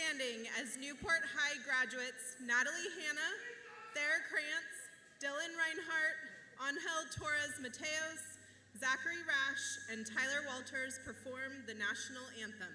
standing as Newport High graduates Natalie Hanna, Thayer Krantz, Dylan Reinhart, Angel Torres Mateos, Zachary Rash, and Tyler Walters perform the national anthem.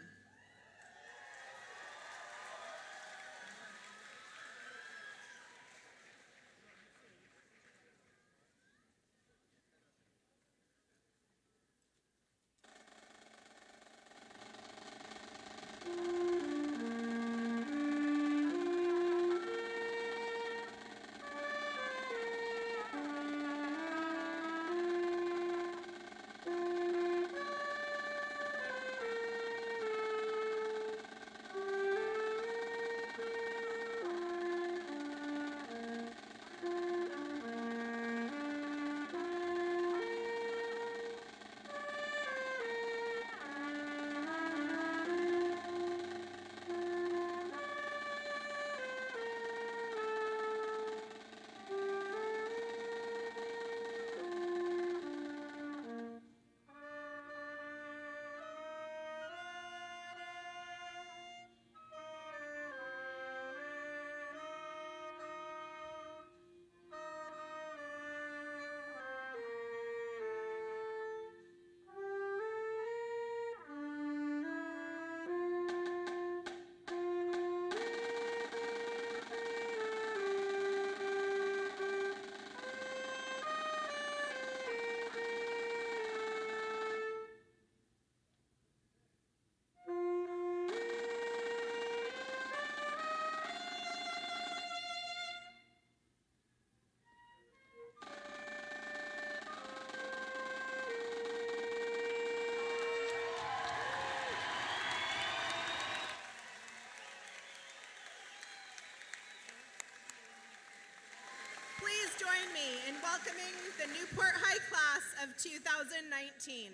Please join me in welcoming the Newport High class of 2019.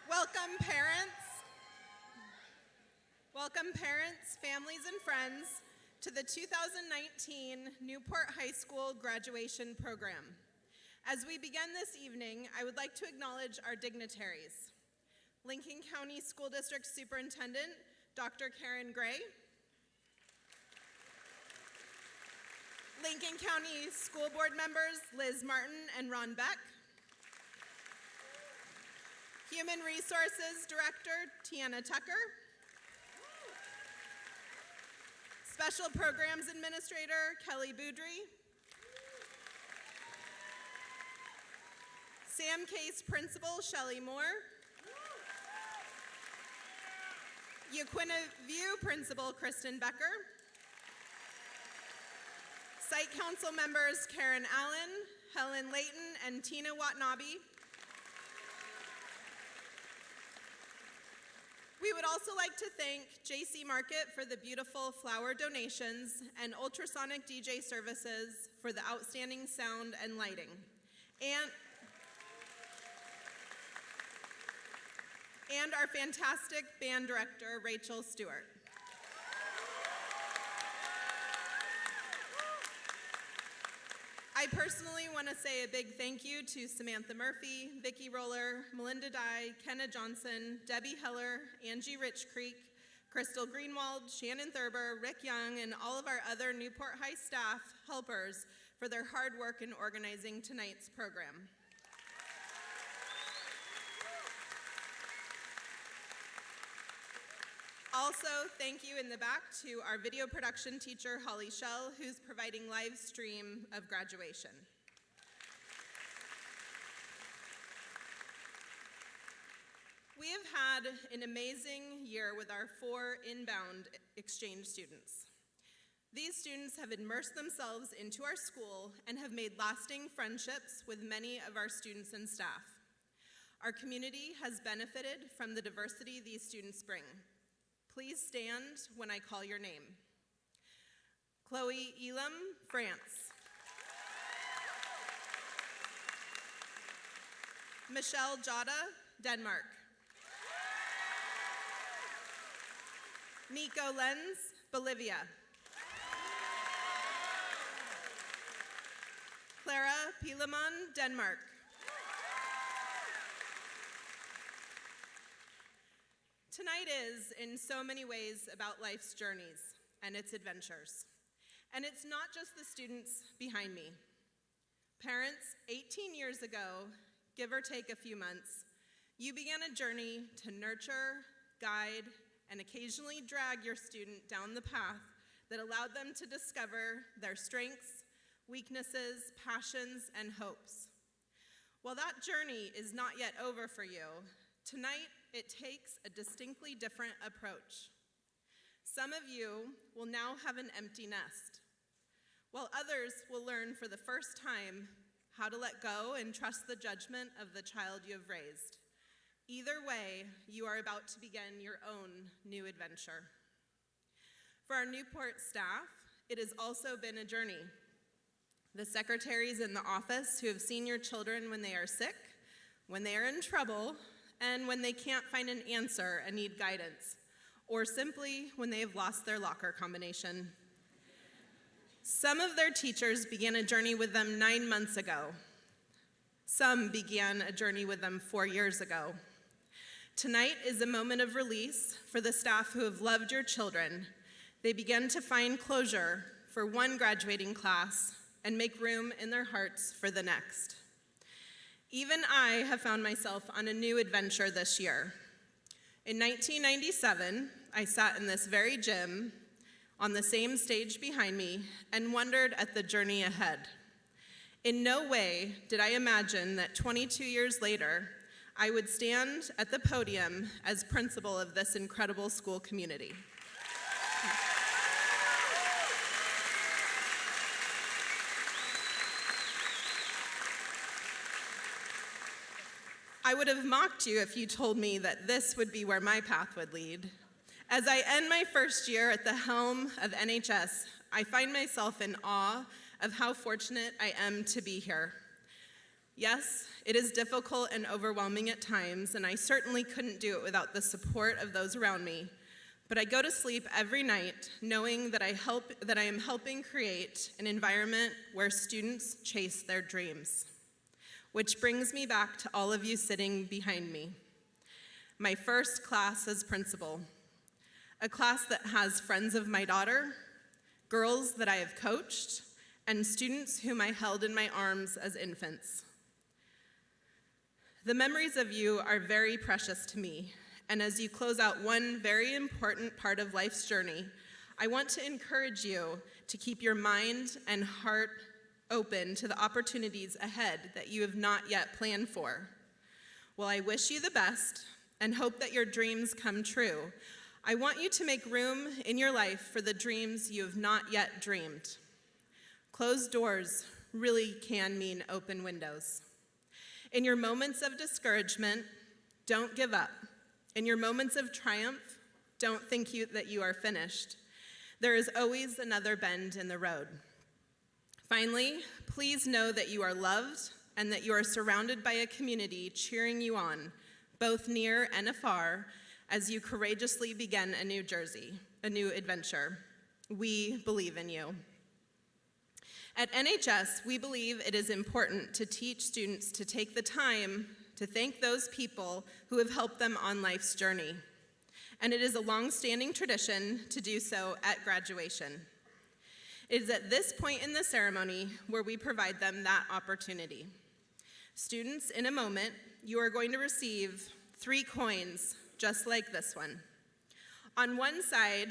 Welcome parents. Welcome parents, families, and friends to the 2019 Newport High School graduation program. As we begin this evening, I would like to acknowledge our dignitaries. Lincoln County School District Superintendent, Dr. Karen Gray. Lincoln County School Board members, Liz Martin and Ron Beck. Human Resources Director, Tiana Tucker. Special Programs Administrator, Kelly Boudry. Sam Case Principal, Shelley Moore. Yaquina View Principal, Kristen Becker. Site Council members, Karen Allen, Helen Layton, and Tina Watanabe. We would also like to thank JC Market for the beautiful flower donations and Ultrasonic DJ Services for the outstanding sound and lighting. And our fantastic band director, Rachel Stewart. I personally want to say a big thank you to Samantha Murphy, Vicki Roller, Melinda Dye, Kenna Johnson, Debbie Heller, Angie Richcreek, Crystal Greenwald, Shannon Thurber, Rick Young, and all of our other Newport High staff helpers for their hard work in organizing tonight's program. Also, thank you in the back to our video production teacher, Holly Schell, who's providing live stream of graduation. We have had an amazing year with our 4 inbound exchange students. These students have immersed themselves into our school and have made lasting friendships with many of our students and staff. Our community has benefited from the diversity these students bring. Please stand when I call your name. Chloe Elam, France. Michelle Jada, Denmark. Nico Lenz, Bolivia. Clara Pileman, Denmark. Tonight is, in so many ways, about life's journeys and its adventures. And it's not just the students behind me. Parents, 18 years ago, give or take a few months, you began a journey to nurture, guide, and occasionally drag your student down the path that allowed them to discover their strengths, weaknesses, passions, and hopes. While that journey is not yet over for you, tonight it takes a distinctly different approach. Some of you will now have an empty nest, while others will learn for the first time how to let go and trust the judgment of the child you have raised. Either way, you are about to begin your own new adventure. For our Newport staff, it has also been a journey. The secretaries in the office who have seen your children when they are sick, when they are in trouble, and when they can't find an answer and need guidance, or simply when they have lost their locker combination. Some of their teachers began a journey with them 9 months ago. Some began a journey with them 4 years ago. Tonight is a moment of release for the staff who have loved your children. They begin to find closure for one graduating class and make room in their hearts for the next. Even I have found myself on a new adventure this year. In 1997, I sat in this very gym on the same stage behind me and wondered at the journey ahead. In no way did I imagine that 22 years later, I would stand at the podium as principal of this incredible school community. I would have mocked you if you told me that this would be where my path would lead. As I end my first year at the helm of NHS, I find myself in awe of how fortunate I am to be here. Yes, it is difficult and overwhelming at times, and I certainly couldn't do it without the support of those around me. But I go to sleep every night knowing that I am helping create an environment where students chase their dreams. Which brings me back to all of you sitting behind me. My first class as principal. A class that has friends of my daughter, girls that I have coached, and students whom I held in my arms as infants. The memories of you are very precious to me, and as you close out one very important part of life's journey, I want to encourage you to keep your mind and heart open to the opportunities ahead that you have not yet planned for. While I wish you the best and hope that your dreams come true, I want you to make room in your life for the dreams you have not yet dreamed. Closed doors really can mean open windows. In your moments of discouragement, don't give up. In your moments of triumph, don't think that you are finished. There is always another bend in the road. Finally, please know that you are loved and that you are surrounded by a community cheering you on, both near and afar, as you courageously begin a new adventure. We believe in you. At NHS, we believe it is important to teach students to take the time to thank those people who have helped them on life's journey. And it is a long-standing tradition to do so at graduation. It is at this point in the ceremony where we provide them that opportunity. Students, in a moment, you are going to receive 3 coins just like this one. On one side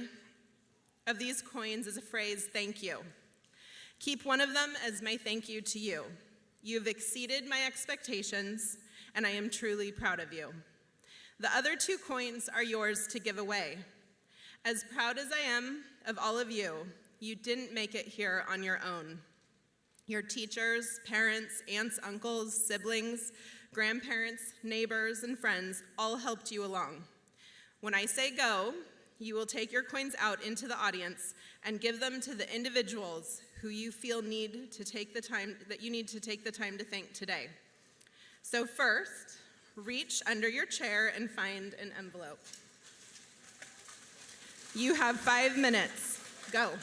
of these coins is a phrase, "Thank you." Keep one of them as my thank you to you. You have exceeded my expectations, and I am truly proud of you. The other 2 coins are yours to give away. As proud as I am of all of you, you didn't make it here on your own. Your teachers, parents, aunts, uncles, siblings, grandparents, neighbors, and friends all helped you along. When I say go, you will take your coins out into the audience and give them to the individuals who you feel need to take the time to thank today. So first, reach under your chair and find an envelope. You have 5 minutes. Go.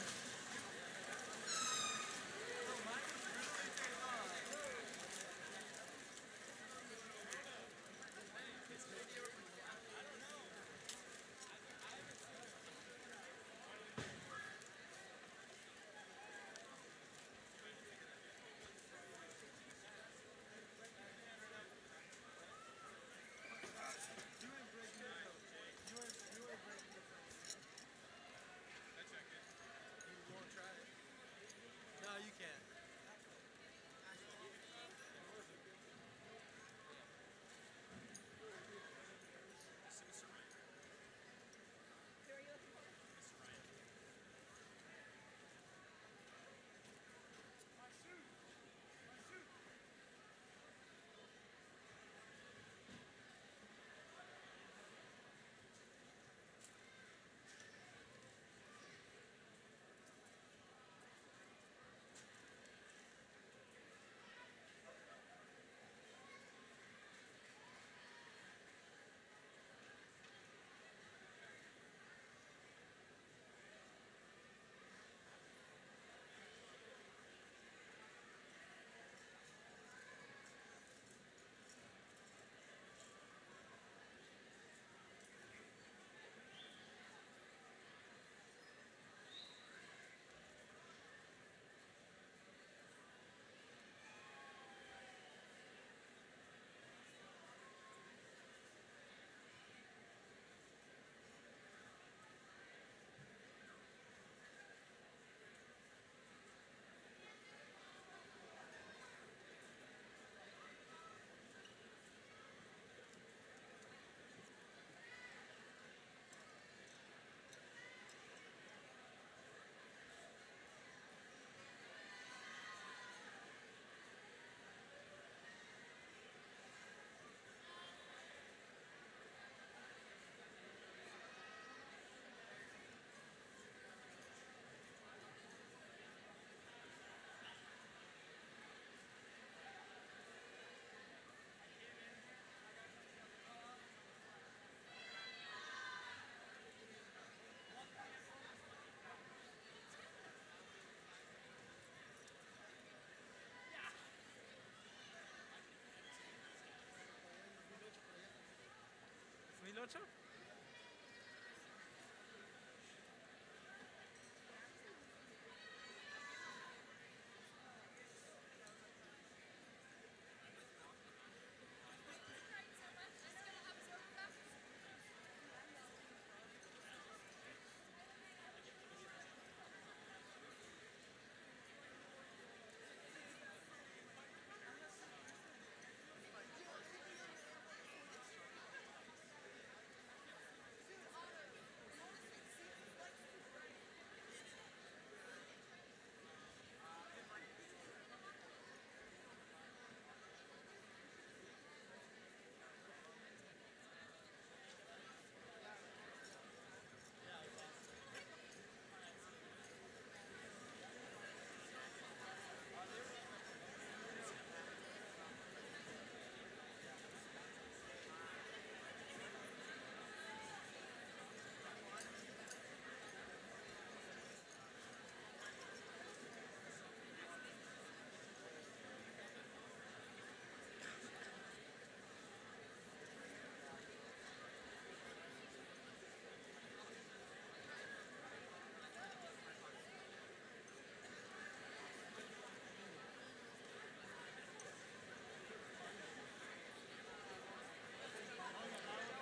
photo?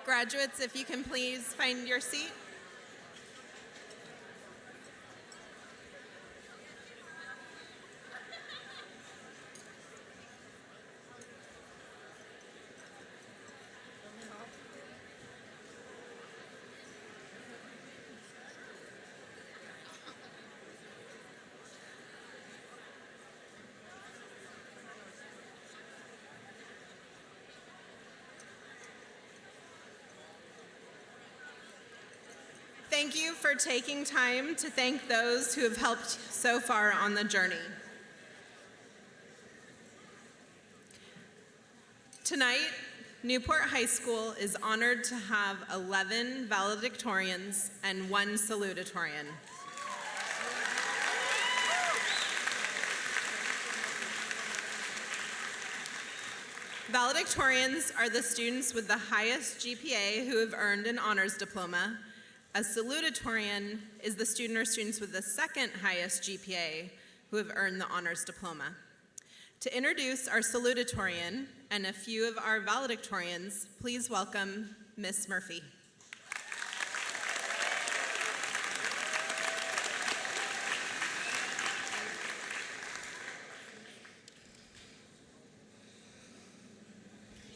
Graduates, if you can please find your seat. Thank you for taking time to thank those who have helped so far on the journey. Tonight, Newport High School is honored to have 11 valedictorians and 1 salutatorian. Valedictorians are the students with the highest GPA who have earned an honors diploma. A salutatorian is the student or students with the second highest GPA who have earned the honors diploma. To introduce our salutatorian and a few of our valedictorians, please welcome Miss Murphy.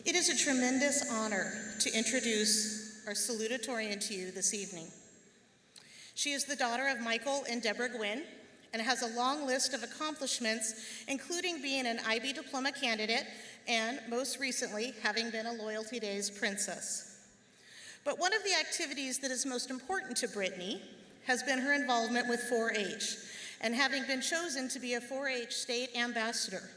It is a tremendous honor to introduce our salutatorian to you this evening. She is the daughter of Michael and Deborah Gwynn and has a long list of accomplishments, including being an IB Diploma candidate and, most recently, having been a Loyalty Days princess. But one of the activities that is most important to Brittany has been her involvement with 4-H and having been chosen to be a 4-H state ambassador.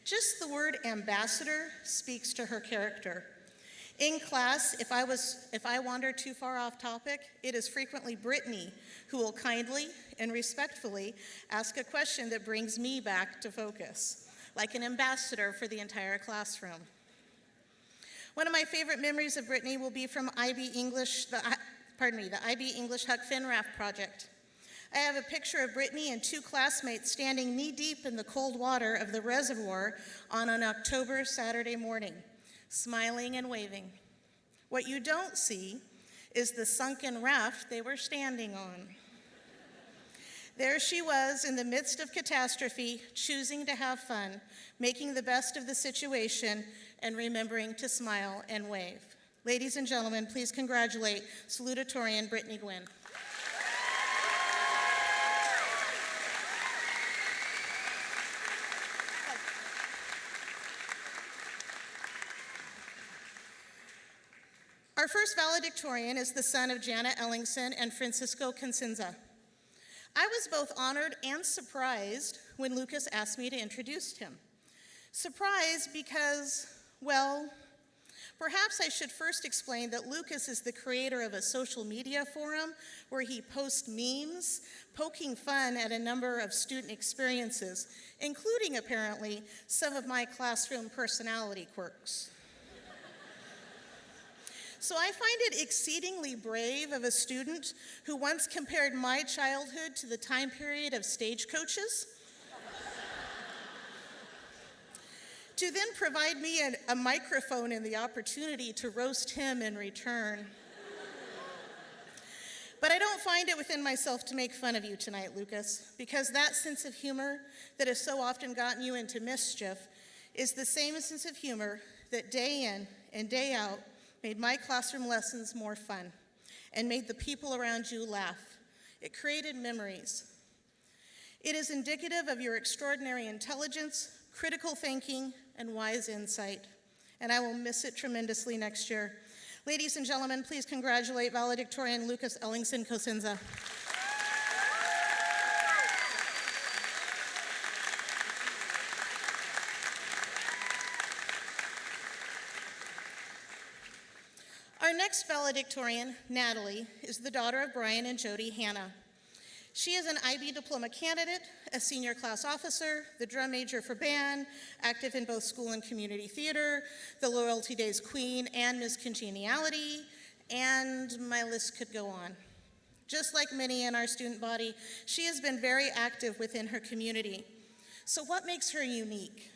Just the word ambassador speaks to her character. In class, if I wander too far off topic, it is frequently Brittany who will kindly and respectfully ask a question that brings me back to focus, like an ambassador for the entire classroom. One of my favorite memories of Brittany will be from the IB English Huck Finn Raft project. I have a picture of Brittany and 2 classmates standing knee-deep in the cold water of the reservoir on an October Saturday morning, smiling and waving. What you don't see is the sunken raft they were standing on. There she was in the midst of catastrophe, choosing to have fun, making the best of the situation, and remembering to smile and wave. Ladies and gentlemen, please congratulate salutatorian Brittany Gwynn. Our first valedictorian is the son of Jana Ellingson and Francisco Consenza. I was both honored and surprised when Lucas asked me to introduce him. Surprised because, well, perhaps I should first explain that Lucas is the creator of a social media forum where he posts memes, poking fun at a number of student experiences, including, apparently, some of my classroom personality quirks. So I find it exceedingly brave of a student who once compared my childhood to the time period of stagecoaches to then provide me a microphone and the opportunity to roast him in return. But I don't find it within myself to make fun of you tonight, Lucas, because that sense of humor that has so often gotten you into mischief is the same sense of humor that day in and day out made my classroom lessons more fun and made the people around you laugh. It created memories. It is indicative of your extraordinary intelligence, critical thinking, and wise insight, and I will miss it tremendously next year. Ladies and gentlemen, please congratulate valedictorian Lucas Ellingson Cosenza. Our next valedictorian, Natalie, is the daughter of Brian and Jody Hanna. She is an IB Diploma candidate, a senior class officer, the drum major for band, active in both school and community theater, the Loyalty Days Queen, and Miss Congeniality, and my list could go on. Just like many in our student body, she has been very active within her community. So what makes her unique?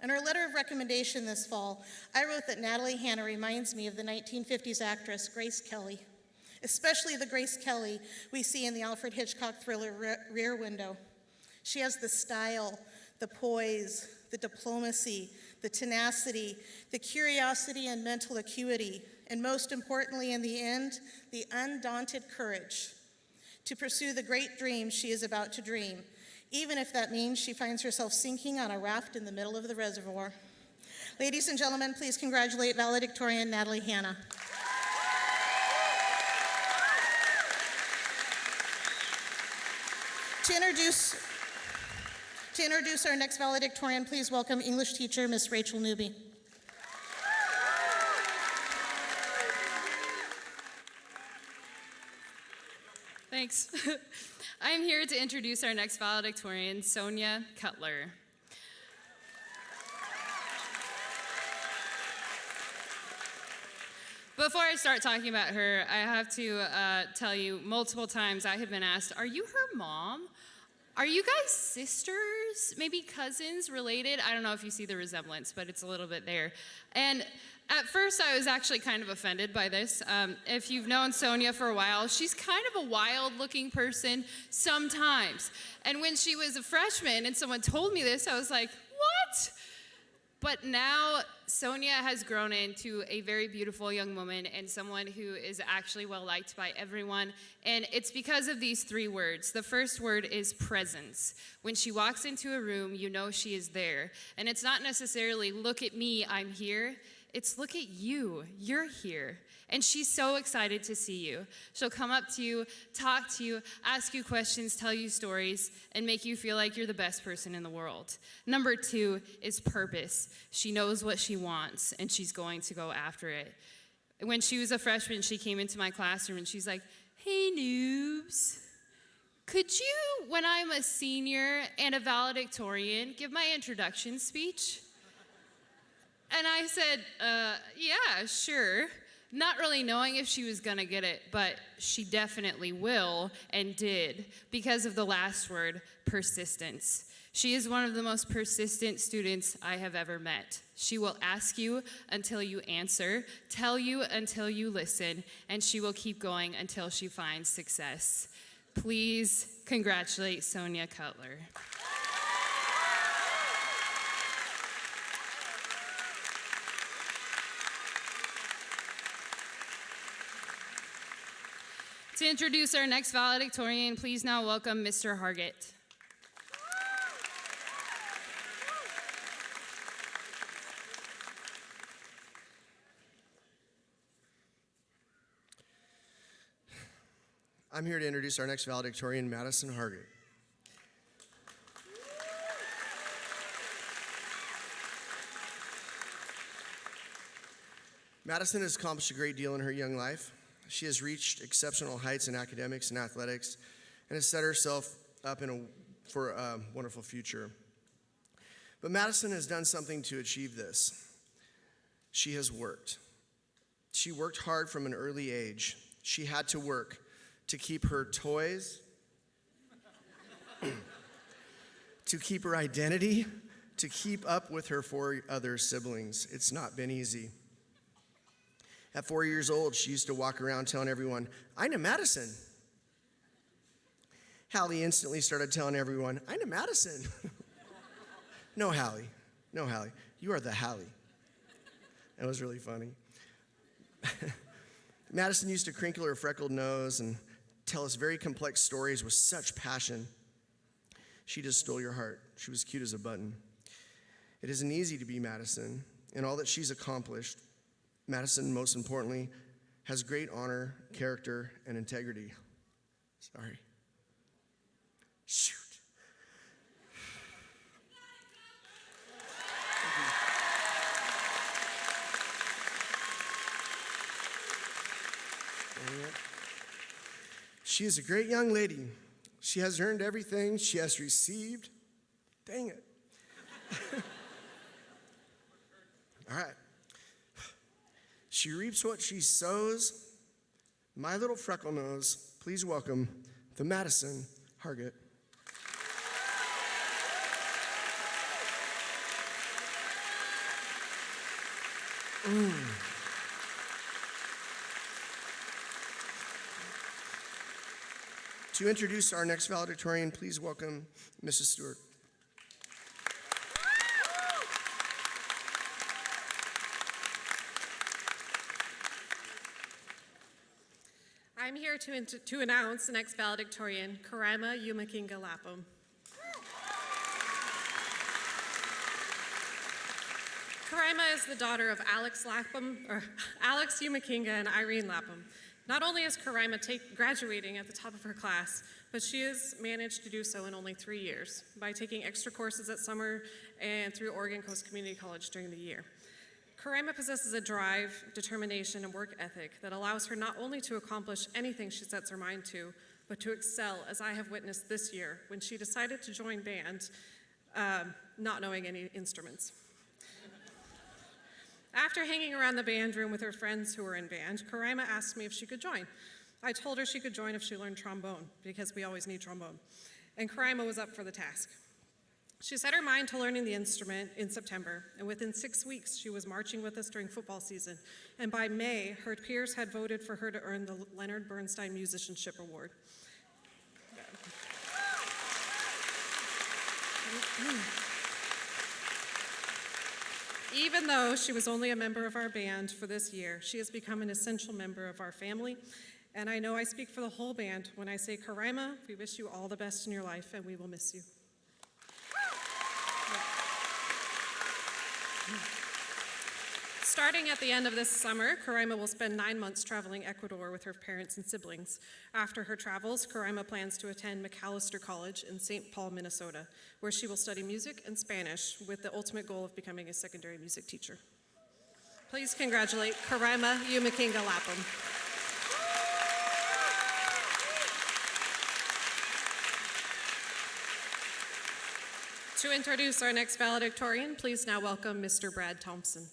In her letter of recommendation this fall, I wrote that Natalie Hanna reminds me of the 1950s actress Grace Kelly, especially the Grace Kelly we see in the Alfred Hitchcock thriller Rear Window. She has the style, the poise, the diplomacy, the tenacity, the curiosity and mental acuity, and most importantly in the end, the undaunted courage to pursue the great dream she is about to dream, even if that means she finds herself sinking on a raft in the middle of the reservoir. Ladies and gentlemen, please congratulate valedictorian Natalie Hanna. To introduce our next valedictorian, please welcome English teacher, Miss Rachel Newby. Thanks. I'm here to introduce our next valedictorian, Sonia Cutler. Before I start talking about her, I have to tell you multiple times I have been asked, are you her mom? Are you guys sisters? Maybe cousins, related? I don't know if you see the resemblance, but it's a little bit there. And at first, I was actually kind of offended by this. If you've known Sonia for a while, she's kind of a wild-looking person sometimes. And when she was a freshman and someone told me this, I was like, what? But now, Sonia has grown into a very beautiful young woman and someone who is actually well-liked by everyone. And it's because of these three words. The first word is presence. When she walks into a room, you know she is there. And it's not necessarily, look at me, I'm here. It's look at you, you're here. And she's so excited to see you. She'll come up to you, talk to you, ask you questions, tell you stories, and make you feel like you're the best person in the world. Number two is purpose. She knows what she wants, and she's going to go after it. When she was a freshman, she came into my classroom, and she's like, hey, noobs, could you, when I'm a senior and a valedictorian, give my introduction speech? And I said, yeah, sure. Not really knowing if she was gonna get it, but she definitely will and did because of the last word, persistence. She is one of the most persistent students I have ever met. She will ask you until you answer, tell you until you listen, and she will keep going until she finds success. Please congratulate Sonia Cutler. To introduce our next valedictorian, please now welcome Mr. Hargett. I'm here to introduce our next valedictorian, Madison Hargett. Madison has accomplished a great deal in her young life. She has reached exceptional heights in academics and athletics and has set herself up for a wonderful future. But Madison has done something to achieve this. She has worked. She worked hard from an early age. She had to work to keep her toys, to keep her identity, to keep up with her 4 other siblings. It's not been easy. At 4 years old, she used to walk around telling everyone, "I'm a Madison." Hallie instantly started telling everyone, "I'm a Madison." No, Hallie. No, Hallie. You are the Hallie. That was really funny. Madison used to crinkle her freckled nose and tell us very complex stories with such passion. She just stole your heart. She was cute as a button. It isn't easy to be Madison, and all that she's accomplished. Madison, most importantly, has great honor, character, and integrity. Sorry. Shoot. She is a great young lady. She has earned everything she has received. Dang it. All right. She reaps what she sows. My little freckle nose, please welcome the Madison Hargett. To introduce our next valedictorian, please welcome Mrs. Stewart. I'm here to announce the next valedictorian, Karima Yumakinga Lapham. Karima is the daughter of Alex Yumakinga and Irene Lapham. Not only is Karima graduating at the top of her class, but she has managed to do so in only 3 years by taking extra courses at summer and through Oregon Coast Community College during the year. Karima possesses a drive, determination, and work ethic that allows her not only to accomplish anything she sets her mind to, but to excel, as I have witnessed this year when she decided to join band, not knowing any instruments. After hanging around the band room with her friends who were in band, Karima asked me if she could join. I told her she could join if she learned trombone, because we always need trombone. And Karima was up for the task. She set her mind to learning the instrument in September, and within 6 weeks, she was marching with us during football season. And by May, her peers had voted for her to earn the Leonard Bernstein Musicianship Award. Even though she was only a member of our band for this year, she has become an essential member of our family. And I know I speak for the whole band when I say, Karima, we wish you all the best in your life, and we will miss you. Starting at the end of this summer, Karima will spend 9 months traveling Ecuador with her parents and siblings. After her travels, Karima plans to attend McAllister College in St. Paul, Minnesota, where she will study music and Spanish with the ultimate goal of becoming a secondary music teacher. Please congratulate Karima Yumakinga Lapham. To introduce our next valedictorian, please now welcome Mr. Brad Thompson.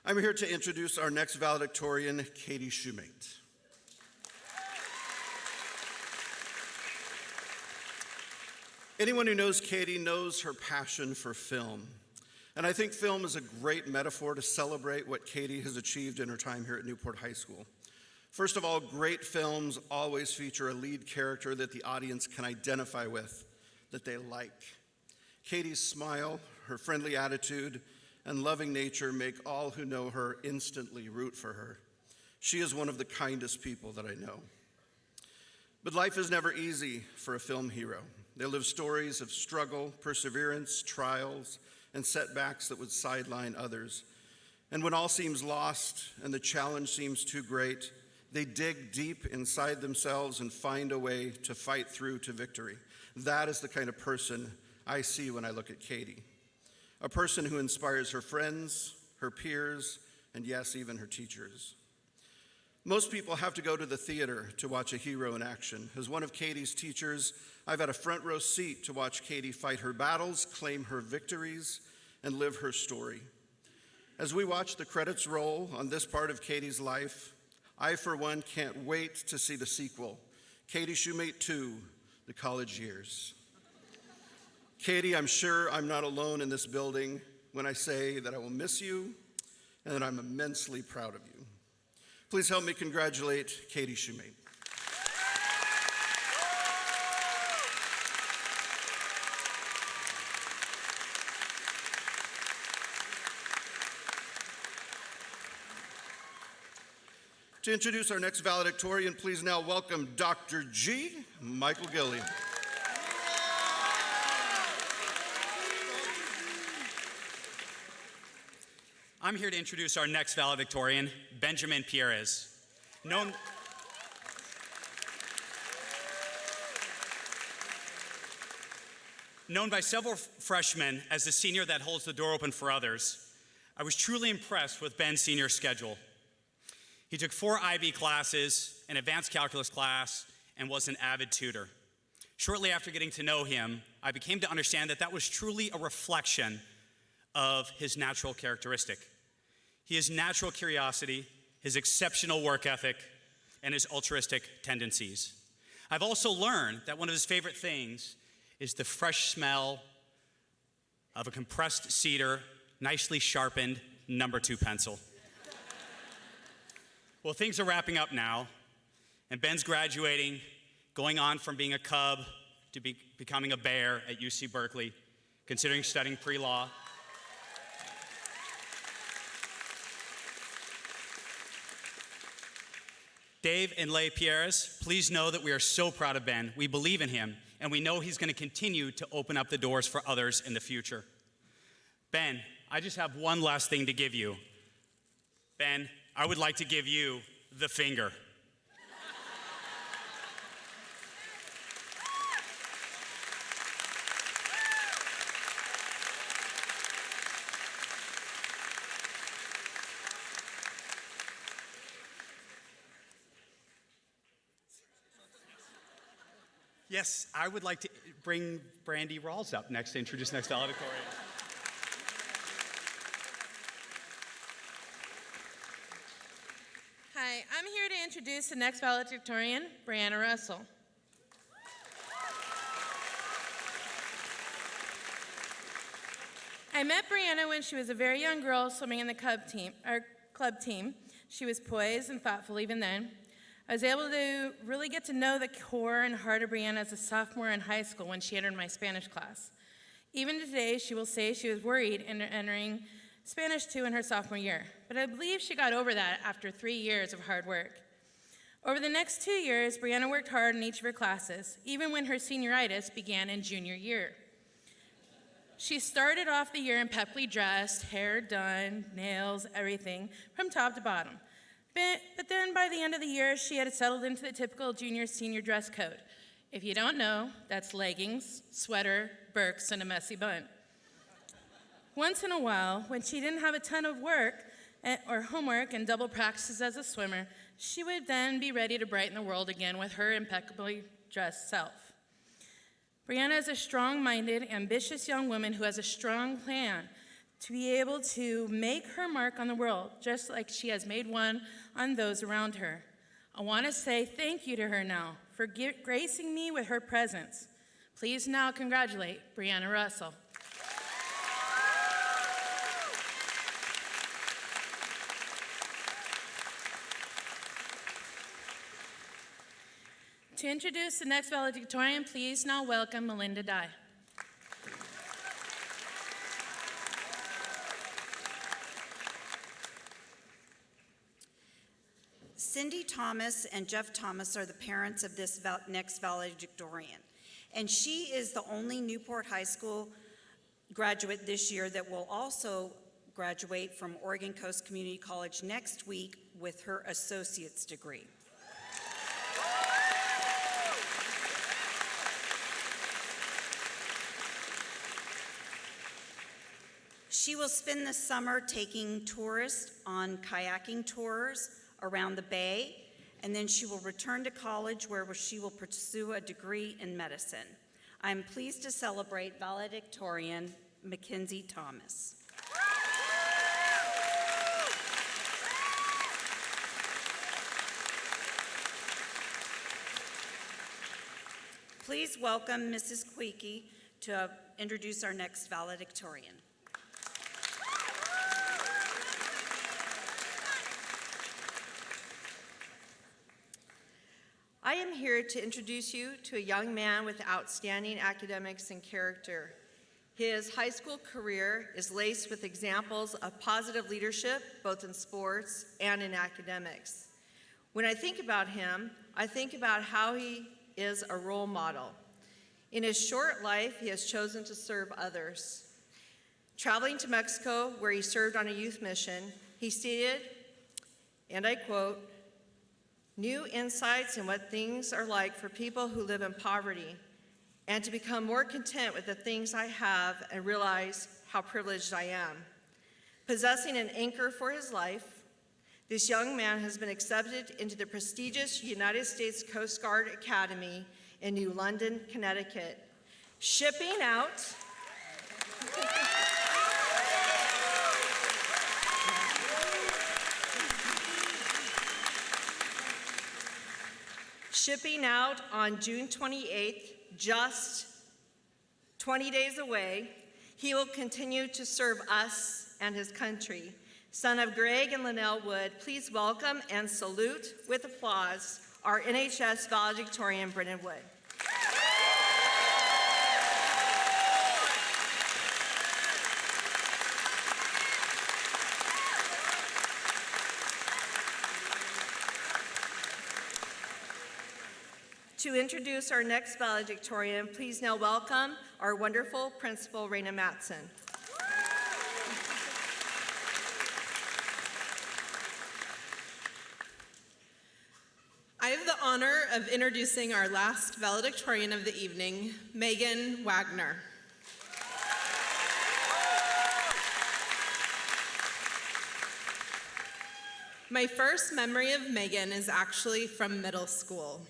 I'm here to introduce our next valedictorian, Katie Shoemate. Anyone who knows Katie knows her passion for film. And I think film is a great metaphor to celebrate what Katie has achieved in her time here at Newport High School. First of all, great films always feature a lead character that the audience can identify with, that they like. Katie's smile, her friendly attitude, and loving nature make all who know her instantly root for her. She is one of the kindest people that I know. But life is never easy for a film hero. They live stories of struggle, perseverance, trials, and setbacks that would sideline others. And when all seems lost and the challenge seems too great, they dig deep inside themselves and find a way to fight through to victory. That is the kind of person I see when I look at Katie. A person who inspires her friends, her peers, and yes, even her teachers. Most people have to go to the theater to watch a hero in action. As one of Katie's teachers, I've had a front row seat to watch Katie fight her battles, claim her victories, and live her story. As we watch the credits roll on this part of Katie's life, I, for one, can't wait to see the sequel, Katie Shoemate 2, The College Years. Katie, I'm sure I'm not alone in this building when I say that I will miss you and that I'm immensely proud of you. Please help me congratulate Katie Shoemate. To introduce our next valedictorian, please now welcome Dr. G. Michael Gilliam. I'm here to introduce our next valedictorian, Benjamin Pierres. Known by several freshmen as the senior that holds the door open for others, I was truly impressed with Ben's senior schedule. He took 4 IB classes, an advanced calculus class, and was an avid tutor. Shortly after getting to know him, I became to understand that that was truly a reflection of his natural characteristic. His natural curiosity, his exceptional work ethic, and his altruistic tendencies. I've also learned that one of his favorite things is the fresh smell of a compressed cedar, nicely sharpened number 2 pencil. Well, things are wrapping up now, and Ben's graduating, going on from being a Cub to becoming a Bear at UC Berkeley, considering studying pre-law. Dave and Leigh Pierres, please know that we are so proud of Ben. We believe in him, and we know he's going to continue to open up the doors for others in the future. Ben, I just have one last thing to give you. Ben, I would like to give you the finger. Yes, I would like to bring Brandy Rawls up next to introduce next valedictorian. Hi, I'm here to introduce the next valedictorian, Brianna Russell. I met Brianna when she was a very young girl swimming in the club team. She was poised and thoughtful even then. I was able to really get to know the core and heart of Brianna as a sophomore in high school when she entered my Spanish class. Even today, she will say she was worried entering Spanish 2 in her sophomore year, but I believe she got over that after 3 years of hard work. Over the next 2 years, Brianna worked hard in each of her classes, even when her senioritis began in junior year. She started off the year impeccably dressed, hair done, nails, everything, from top to bottom. But then by the end of the year, she had settled into the typical junior-senior dress code. If you don't know, that's leggings, sweater, Birks, and a messy bun. Once in a while, when she didn't have a ton of work or homework and double practices as a swimmer, she would then be ready to brighten the world again with her impeccably dressed self. Brianna is a strong-minded, ambitious young woman who has a strong plan to be able to make her mark on the world, just like she has made one on those around her. I want to say thank you to her now for gracing me with her presence. Please now congratulate Brianna Russell. To introduce the next valedictorian, please now welcome Melinda Dye. Cindy Thomas and Jeff Thomas are the parents of this next valedictorian, and she is the only Newport High School graduate this year that will also graduate from Oregon Coast Community College next week with her associate's degree. She will spend the summer taking tourists on kayaking tours, around the Bay, and then she will return to college where she will pursue a degree in medicine. I am pleased to celebrate valedictorian Mackenzie Thomas. Please welcome Mrs. Queeky to introduce our next valedictorian. I am here to introduce you to a young man with outstanding academics and character. His high school career is laced with examples of positive leadership, both in sports and in academics. When I think about him, I think about how he is a role model. In his short life, he has chosen to serve others. Traveling to Mexico, where he served on a youth mission, he stated, and I quote, "New insights in what things are like for people who live in poverty, and to become more content with the things I have and realize how privileged I am." Possessing an anchor for his life, this young man has been accepted into the prestigious United States Coast Guard Academy in New London, Connecticut. Shipping out on June 28th, just 20 days away, he will continue to serve us and his country. Son of Greg and Linnell Wood, please welcome and salute with applause our NHS valedictorian, Brennan Wood. To introduce our next valedictorian, please now welcome our wonderful principal, Raina Matson. I have the honor of introducing our last valedictorian of the evening, Megan Wagner. My first memory of Megan is actually from middle school.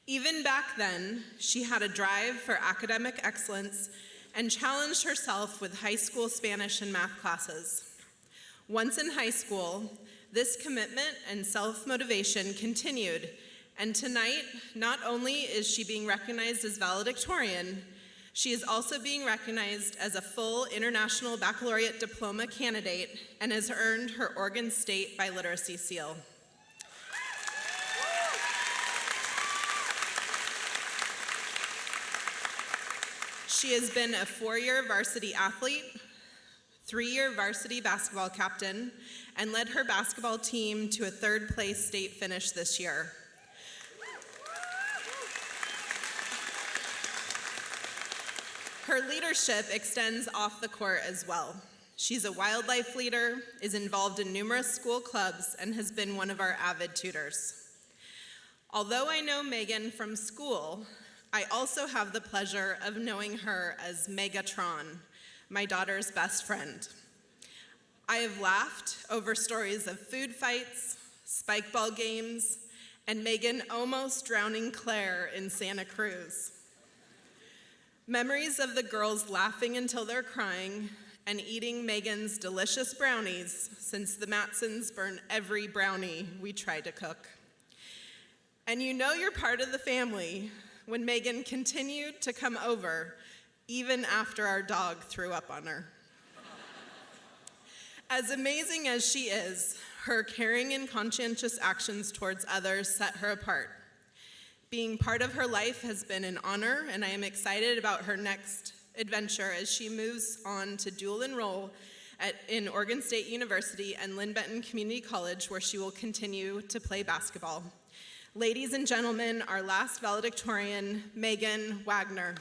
Even back then, she had a drive for academic excellence and challenged herself with high school Spanish and math classes. Once in high school, this commitment and self-motivation continued, and tonight, not only is she being recognized as valedictorian, she is also being recognized as a full International Baccalaureate Diploma candidate and has earned her Oregon State Biliteracy seal. She has been a 4-year varsity athlete, 3-year varsity basketball captain, and led her basketball team to a 3rd-place state finish this year. Her leadership extends off the court as well. She's a wildlife leader, is involved in numerous school clubs, and has been one of our avid tutors. Although I know Megan from school, I also have the pleasure of knowing her as Megatron, my daughter's best friend. I have laughed over stories of food fights, spike ball games, and Megan almost drowning Claire in Santa Cruz. Memories of the girls laughing until they're crying and eating Megan's delicious brownies, since the Matsons burn every brownie we try to cook. And you know you're part of the family when Megan continued to come over even after our dog threw up on her. As amazing as she is, her caring and conscientious actions towards others set her apart. Being part of her life has been an honor, and I am excited about her next adventure as she moves on to dual enroll in Oregon State University and Lynn Benton Community College, where she will continue to play basketball. Ladies and gentlemen, our last valedictorian, Megan Wagner.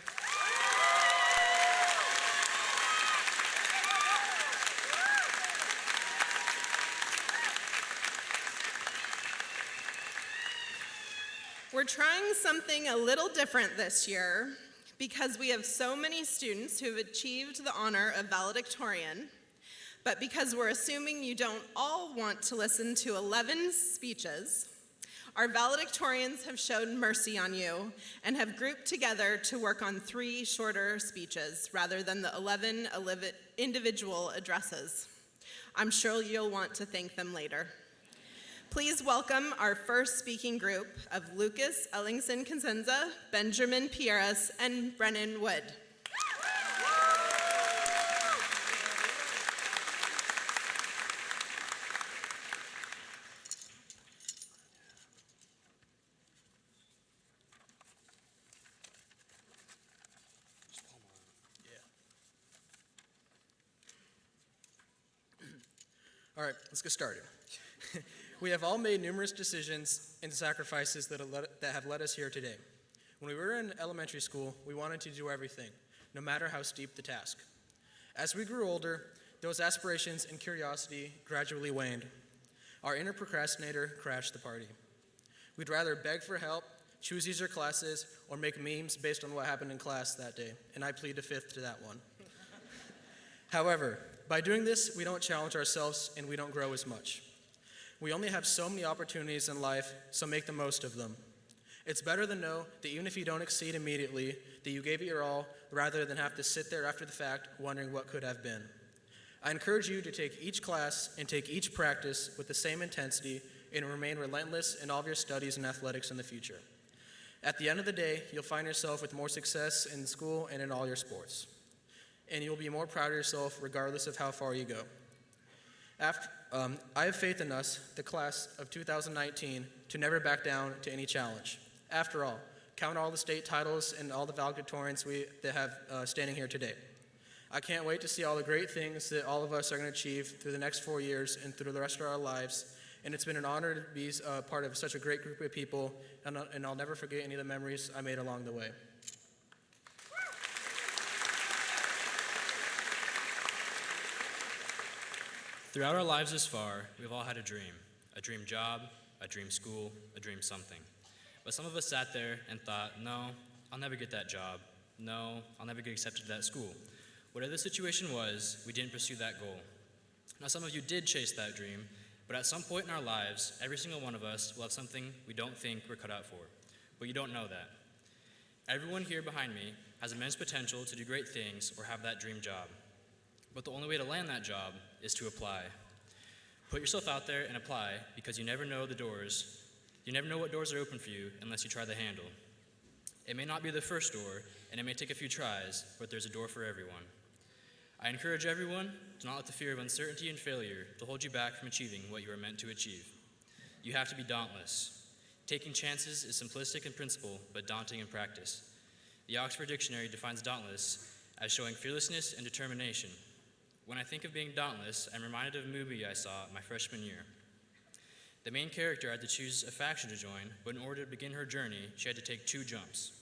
We're trying something a little different this year because we have so many students who have achieved the honor of valedictorian, But because we're assuming you don't all want to listen to 11 speeches, our valedictorians have shown mercy on you and have grouped together to work on 3 shorter speeches rather than the 11 individual addresses. I'm sure you'll want to thank them later. Please welcome our first speaking group of Lucas Ellingson Consenza, Benjamin Pierres, and Brennan Wood. All right, let's get started. We have all made numerous decisions and sacrifices that have led us here today. When we were in elementary school, we wanted to do everything, no matter how steep the task. As we grew older, those aspirations and curiosity gradually waned. Our inner procrastinator crashed the party. We'd rather beg for help, choose easier classes, or make memes based on what happened in class that day, and I plead the fifth to that one. However, by doing this, we don't challenge ourselves and we don't grow as much. We only have so many opportunities in life, so make the most of them. It's better to know that even if you don't exceed immediately, that you gave it your all, rather than have to sit there after the fact wondering what could have been. I encourage you to take each class and take each practice with the same intensity and remain relentless in all of your studies and athletics in the future. At the end of the day, you'll find yourself with more success in school and in all your sports. And you'll be more proud of yourself regardless of how far you go. I have faith in us, the class of 2019, to never back down to any challenge. After all, count all the state titles and all the valedictorians that have standing here today. I can't wait to see all the great things that all of us are going to achieve through the next 4 years and through the rest of our lives. And it's been an honor to be part of such a great group of people, and I'll never forget any of the memories I made along the way. Throughout our lives this far, we've all had a dream job, a dream school, a dream something. But some of us sat there and thought, no, I'll never get that job. No, I'll never get accepted to that school. Whatever the situation was, we didn't pursue that goal. Now, some of you did chase that dream, but at some point in our lives, every single one of us will have something we don't think we're cut out for. But you don't know that. Everyone here behind me has immense potential to do great things or have that dream job. But the only way to land that job is to apply. Put yourself out there and apply, because you never know what doors are open for you unless you try the handle. It may not be the first door, and it may take a few tries, but there's a door for everyone. I encourage everyone to not let the fear of uncertainty and failure to hold you back from achieving what you are meant to achieve. You have to be dauntless. Taking chances is simplistic in principle, but daunting in practice. The Oxford Dictionary defines dauntless as showing fearlessness and determination. When I think of being dauntless, I'm reminded of a movie I saw my freshman year. The main character had to choose a faction to join, but in order to begin her journey, she had to take 2 jumps.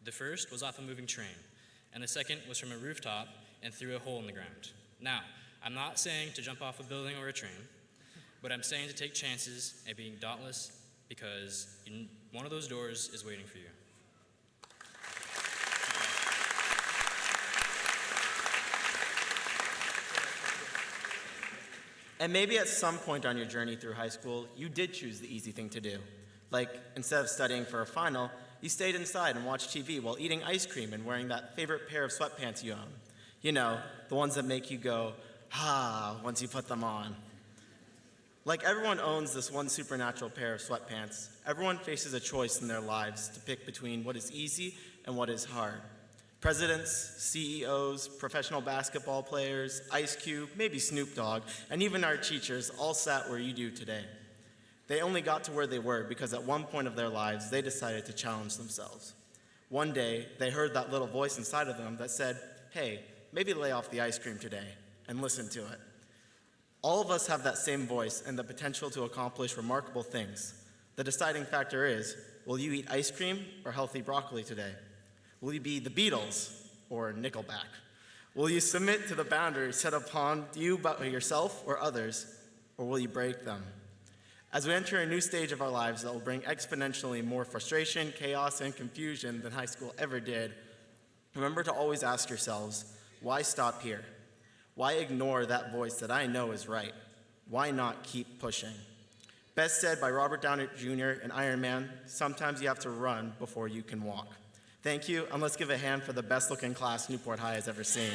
The first was off a moving train, and the second was from a rooftop and through a hole in the ground. Now, I'm not saying to jump off a building or a train, but I'm saying to take chances and being dauntless, because one of those doors is waiting for you. And maybe at some point on your journey through high school, you did choose the easy thing to do. Like, instead of studying for a final, you stayed inside and watched TV while eating ice cream and wearing that favorite pair of sweatpants you own. You know, the ones that make you go, ah, once you put them on. Like everyone owns this one supernatural pair of sweatpants, everyone faces a choice in their lives to pick between what is easy and what is hard. Presidents, CEOs, professional basketball players, Ice Cube, maybe Snoop Dogg, and even our teachers all sat where you do today. They only got to where they were because at one point of their lives, they decided to challenge themselves. One day, they heard that little voice inside of them that said, hey, maybe lay off the ice cream today, and listen to it. All of us have that same voice and the potential to accomplish remarkable things. The deciding factor is, will you eat ice cream or healthy broccoli today? Will you be the Beatles or Nickelback? Will you submit to the boundaries set upon you by yourself or others, or will you break them? As we enter a new stage of our lives that will bring exponentially more frustration, chaos, and confusion than high school ever did, remember to always ask yourselves, why stop here? Why ignore that voice that I know is right? Why not keep pushing? Best said by Robert Downey Jr. in Iron Man, sometimes you have to run before you can walk. Thank you, and let's give a hand for the best looking class Newport High has ever seen. You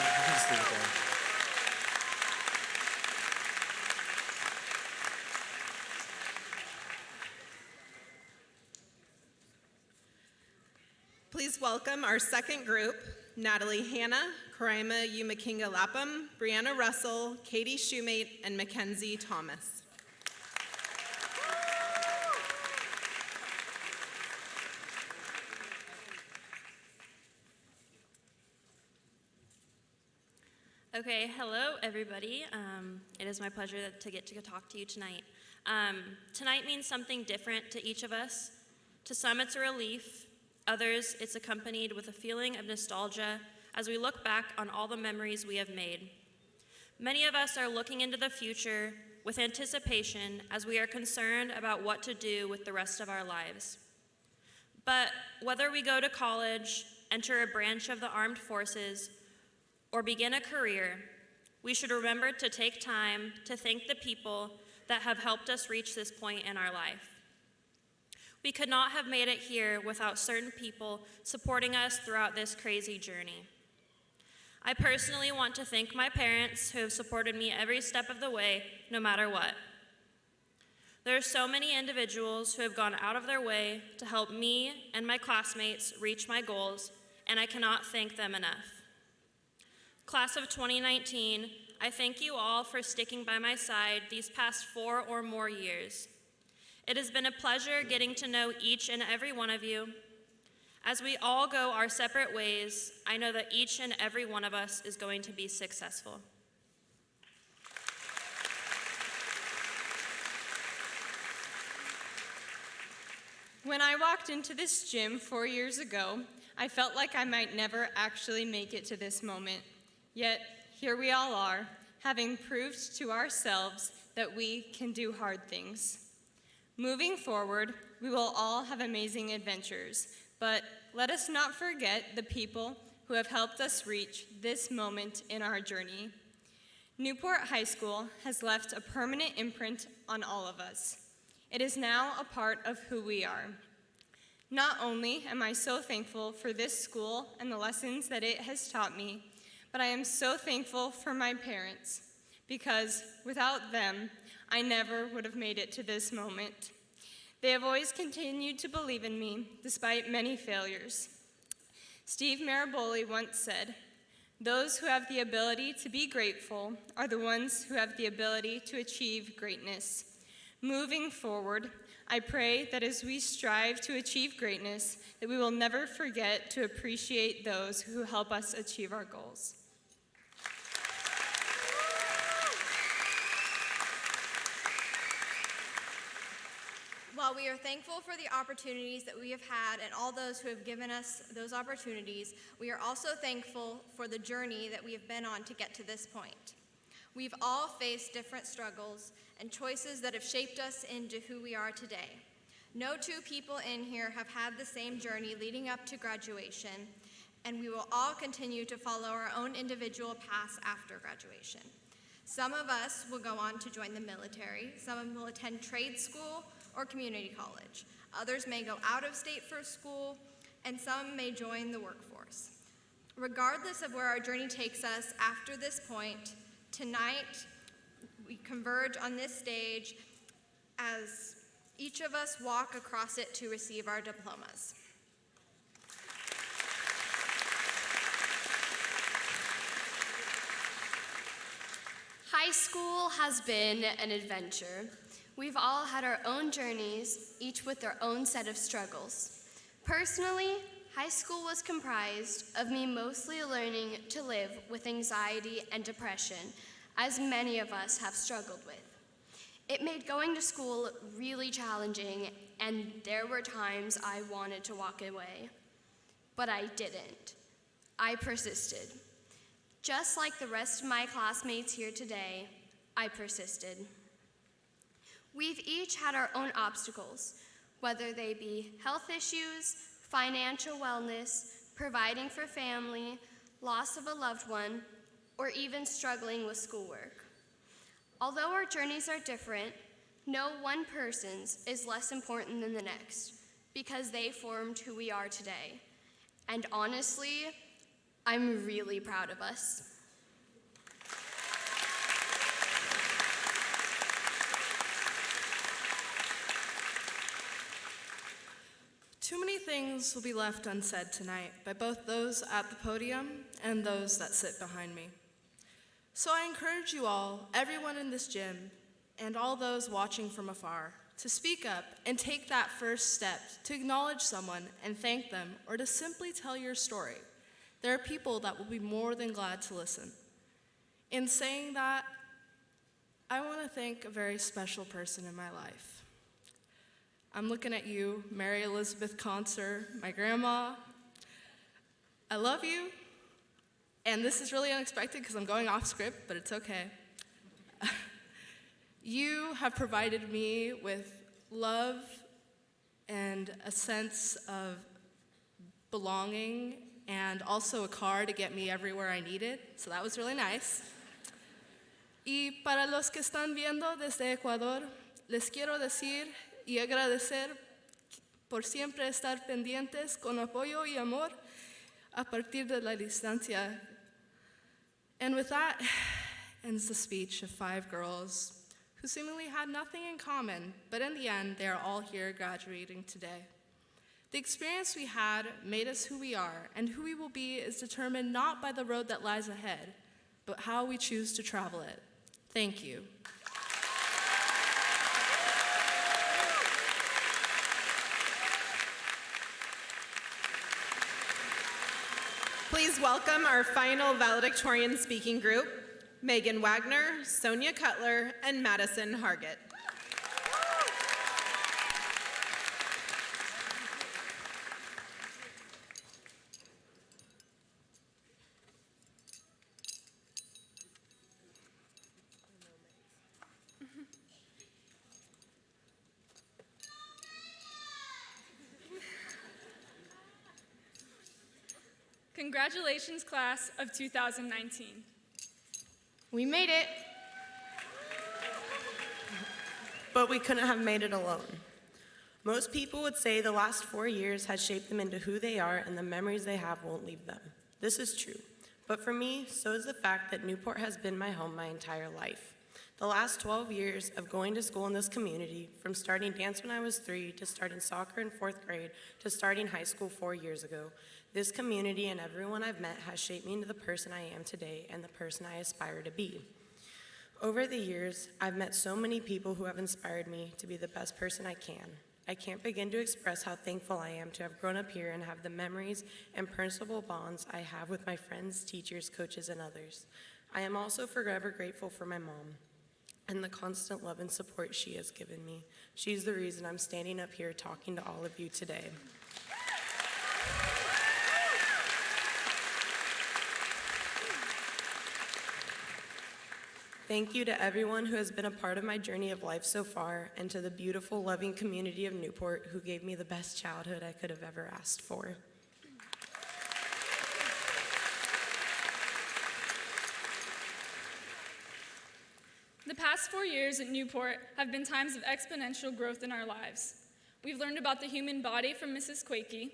can just leave it there. Please welcome our second group, Natalie Hanna, Karima Umakinga Lapham, Brianna Russell, Katie Shoemate, and Mackenzie Thomas. Okay, hello everybody. It is my pleasure to get to talk to you tonight. Tonight means something different to each of us. To some it's a relief, others it's accompanied with a feeling of nostalgia as we look back on all the memories we have made. Many of us are looking into the future with anticipation as we are concerned about what to do with the rest of our lives. But whether we go to college, enter a branch of the armed forces, or begin a career, we should remember to take time to thank the people that have helped us reach this point in our life. We could not have made it here without certain people supporting us throughout this crazy journey. I personally want to thank my parents who have supported me every step of the way, no matter what. There are so many individuals who have gone out of their way to help me and my classmates reach my goals, and I cannot thank them enough. Class of 2019, I thank you all for sticking by my side these past 4 or more years. It has been a pleasure getting to know each and every one of you. As we all go our separate ways, I know that each and every one of us is going to be successful. When I walked into this gym 4 years ago, I felt like I might never actually make it to this moment. Yet, here we all are, having proved to ourselves that we can do hard things. Moving forward, we will all have amazing adventures, but let us not forget the people who have helped us reach this moment in our journey. Newport High School has left a permanent imprint on all of us. It is now a part of who we are. Not only am I so thankful for this school and the lessons that it has taught me, but I am so thankful for my parents, because without them, I never would have made it to this moment. They have always continued to believe in me, despite many failures. Steve Maraboli once said, "Those who have the ability to be grateful are the ones who have the ability to achieve greatness." Moving forward, I pray that as we strive to achieve greatness, that we will never forget to appreciate those who help us achieve our goals. While we are thankful for the opportunities that we have had and all those who have given us those opportunities, we are also thankful for the journey that we have been on to get to this point. We've all faced different struggles and choices that have shaped us into who we are today. No two people in here have had the same journey leading up to graduation, and we will all continue to follow our own individual paths after graduation. Some of us will go on to join the military, some will attend trade school or community college. Others may go out of state for school, and some may join the workforce. Regardless of where our journey takes us after this point, tonight we converge on this stage as each of us walk across it to receive our diplomas. High school has been an adventure. We've all had our own journeys, each with their own set of struggles. Personally, high school was comprised of me mostly learning to live with anxiety and depression, as many of us have struggled with. It made going to school really challenging, and there were times I wanted to walk away. But I didn't. I persisted. Just like the rest of my classmates here today, I persisted. We've each had our own obstacles, whether they be health issues, financial wellness, providing for family, loss of a loved one, or even struggling with schoolwork. Although our journeys are different, no one person's is less important than the next because they formed who we are today. And honestly, I'm really proud of us. Too many things will be left unsaid tonight by both those at the podium and those that sit behind me. So I encourage you all, everyone in this gym, and all those watching from afar, to speak up and take that first step to acknowledge someone and thank them, or to simply tell your story. There are people that will be more than glad to listen. In saying that, I want to thank a very special person in my life. I'm looking at you, Mary Elizabeth Conser, my grandma. I love you, and this is really unexpected because I'm going off script, but it's okay. You have provided me with love and a sense of belonging, and also a car to get me everywhere I needed, so that was really nice. Y para los que están viendo desde Ecuador, les quiero decir y agradecer por siempre estar pendientes con apoyo y amor a partir de la distancia. And with that ends the speech of 5 girls who seemingly had nothing in common, but in the end, they are all here graduating today. The experience we had made us who we are, and who we will be is determined not by the road that lies ahead, but how we choose to travel it. Thank you. Please welcome our final valedictorian speaking group, Megan Wagner, Sonia Cutler, and Madison Hargett. Congratulations, class of 2019. We made it. But we couldn't have made it alone. Most people would say the last 4 years has shaped them into who they are, and the memories they have won't leave them. This is true. But for me, so is the fact that Newport has been my home my entire life. The last 12 years of going to school in this community, from starting dance when I was 3, to starting soccer in 4th grade, to starting high school 4 years ago, this community and everyone I've met has shaped me into the person I am today and the person I aspire to be. Over the years, I've met so many people who have inspired me to be the best person I can. I can't begin to express how thankful I am to have grown up here and have the memories and personal bonds I have with my friends, teachers, coaches, and others. I am also forever grateful for my mom and the constant love and support she has given me. She's the reason I'm standing up here talking to all of you today. Thank you to everyone who has been a part of my journey of life so far, and to the beautiful, loving community of Newport who gave me the best childhood I could have ever asked for. The past 4 years at Newport have been times of exponential growth in our lives. We've learned about the human body from Mrs. Quakey,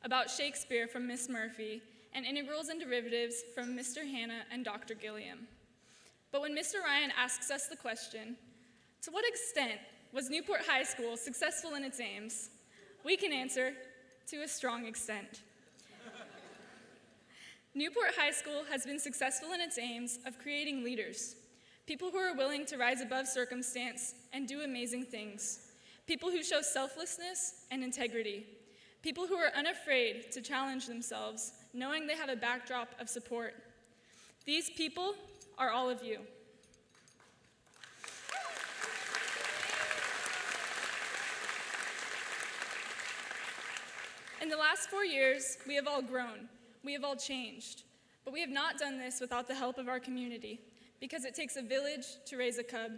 about Shakespeare from Miss Murphy, and integrals and derivatives from Mr. Hanna and Dr. Gilliam. But when Mr. Ryan asks us the question, to what extent was Newport High School successful in its aims, we can answer, to a strong extent. Newport High School has been successful in its aims of creating leaders, people who are willing to rise above circumstance and do amazing things, people who show selflessness and integrity, people who are unafraid to challenge themselves, knowing they have a backdrop of support. These people are all of you. In the last 4 years, we have all grown, we have all changed, but we have not done this without the help of our community, because it takes a village to raise a cub.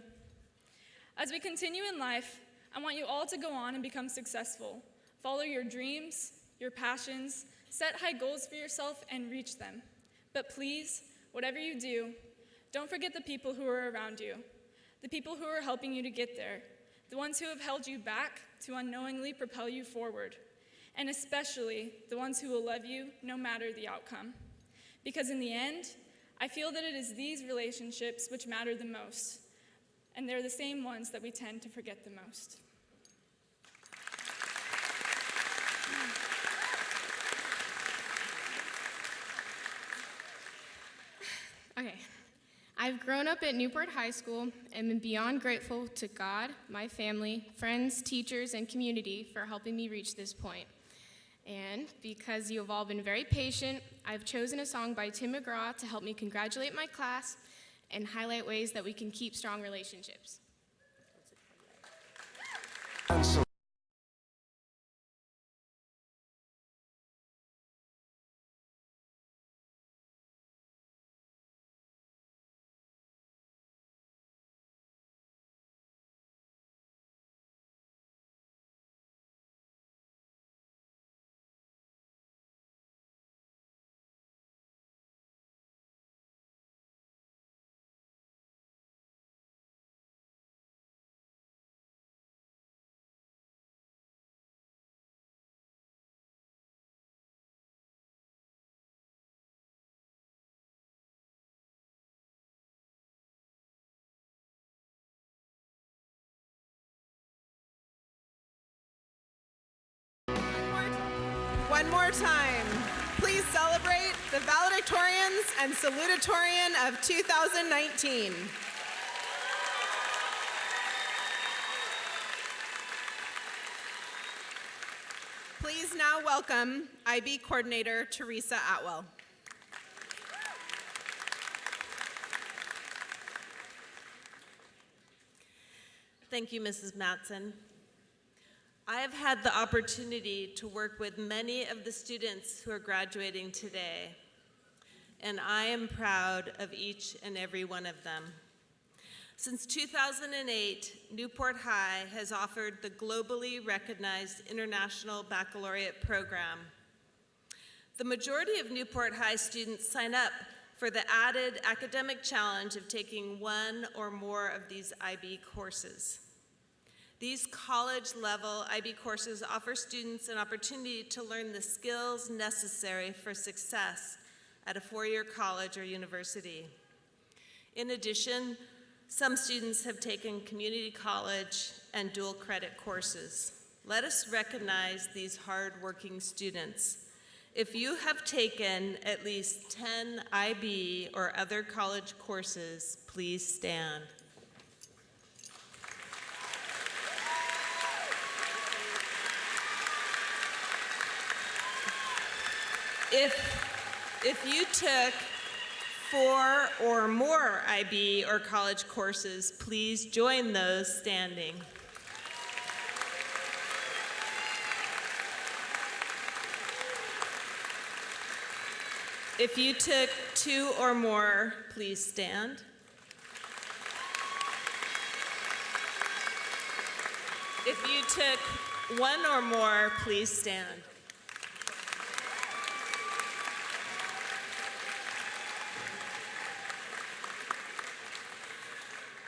As we continue in life, I want you all to go on and become successful. Follow your dreams, your passions, set high goals for yourself and reach them. But please, whatever you do, don't forget the people who are around you, the people who are helping you to get there, the ones who have held you back to unknowingly propel you forward, and especially the ones who will love you no matter the outcome. Because in the end, I feel that it is these relationships which matter the most, and they're the same ones that we tend to forget the most. Okay. I've grown up at Newport High School and been beyond grateful to God, my family, friends, teachers, and community for helping me reach this point. And because you have all been very patient, I've chosen a song by Tim McGraw to help me congratulate my class and highlight ways that we can keep strong relationships. One more time, please celebrate the valedictorians and salutatorian of 2019. Please now welcome IB Coordinator Teresa Atwell. Thank you, Mrs. Matson. I have had the opportunity to work with many of the students who are graduating today, and I am proud of each and every one of them. Since 2008, Newport High has offered the globally recognized International Baccalaureate program. The majority of Newport High students sign up for the added academic challenge of taking one or more of these IB courses. These college-level IB courses offer students an opportunity to learn the skills necessary for success at a four-year college or university. In addition, some students have taken community college and dual credit courses. Let us recognize these hard-working students. If you have taken at least 10 IB or other college courses, please stand. If you took 4 or more IB or college courses, please join those standing. If you took 2 or more, please stand. If you took 1 or more, please stand.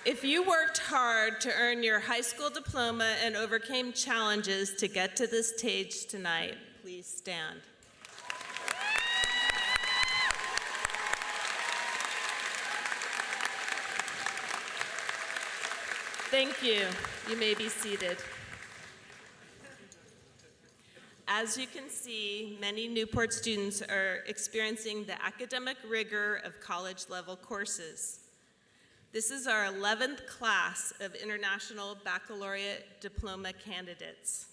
If you worked hard to earn your high school diploma and overcame challenges to get to this stage tonight, please stand. Thank you. You may be seated. As you can see, many Newport students are experiencing the academic rigor of college-level courses. This is our 11th class of International Baccalaureate Diploma candidates.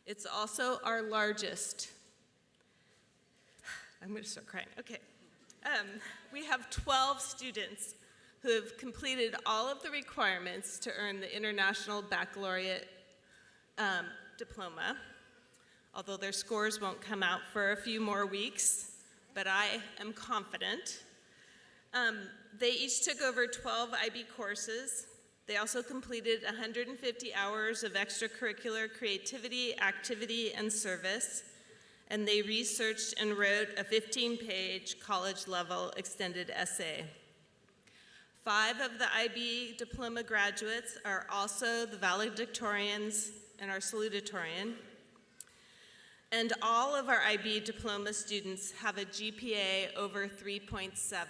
It's also our largest. I'm going to start crying. Okay. We have 12 students who have completed all of the requirements to earn the International Baccalaureate Diploma, although their scores won't come out for a few more weeks, but I am confident. They each took over 12 IB courses. They also completed 150 hours of extracurricular creativity, activity, and service. and they researched and wrote a 15-page college-level extended essay. 5 of the IB Diploma graduates are also the valedictorians and our salutatorian. And all of our IB Diploma students have a GPA over 3.7,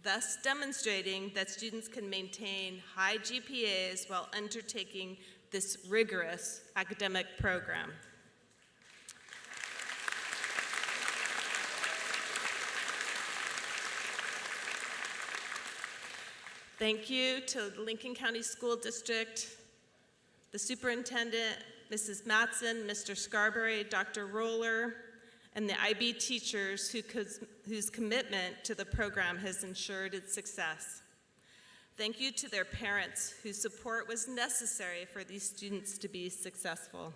thus demonstrating that students can maintain high GPAs while undertaking this rigorous academic program. Thank you to the Lincoln County School District, the superintendent, Mrs. Matson, Mr. Scarberry, Dr. Roller, and the IB teachers whose commitment to the program has ensured its success. Thank you to their parents whose support was necessary for these students to be successful.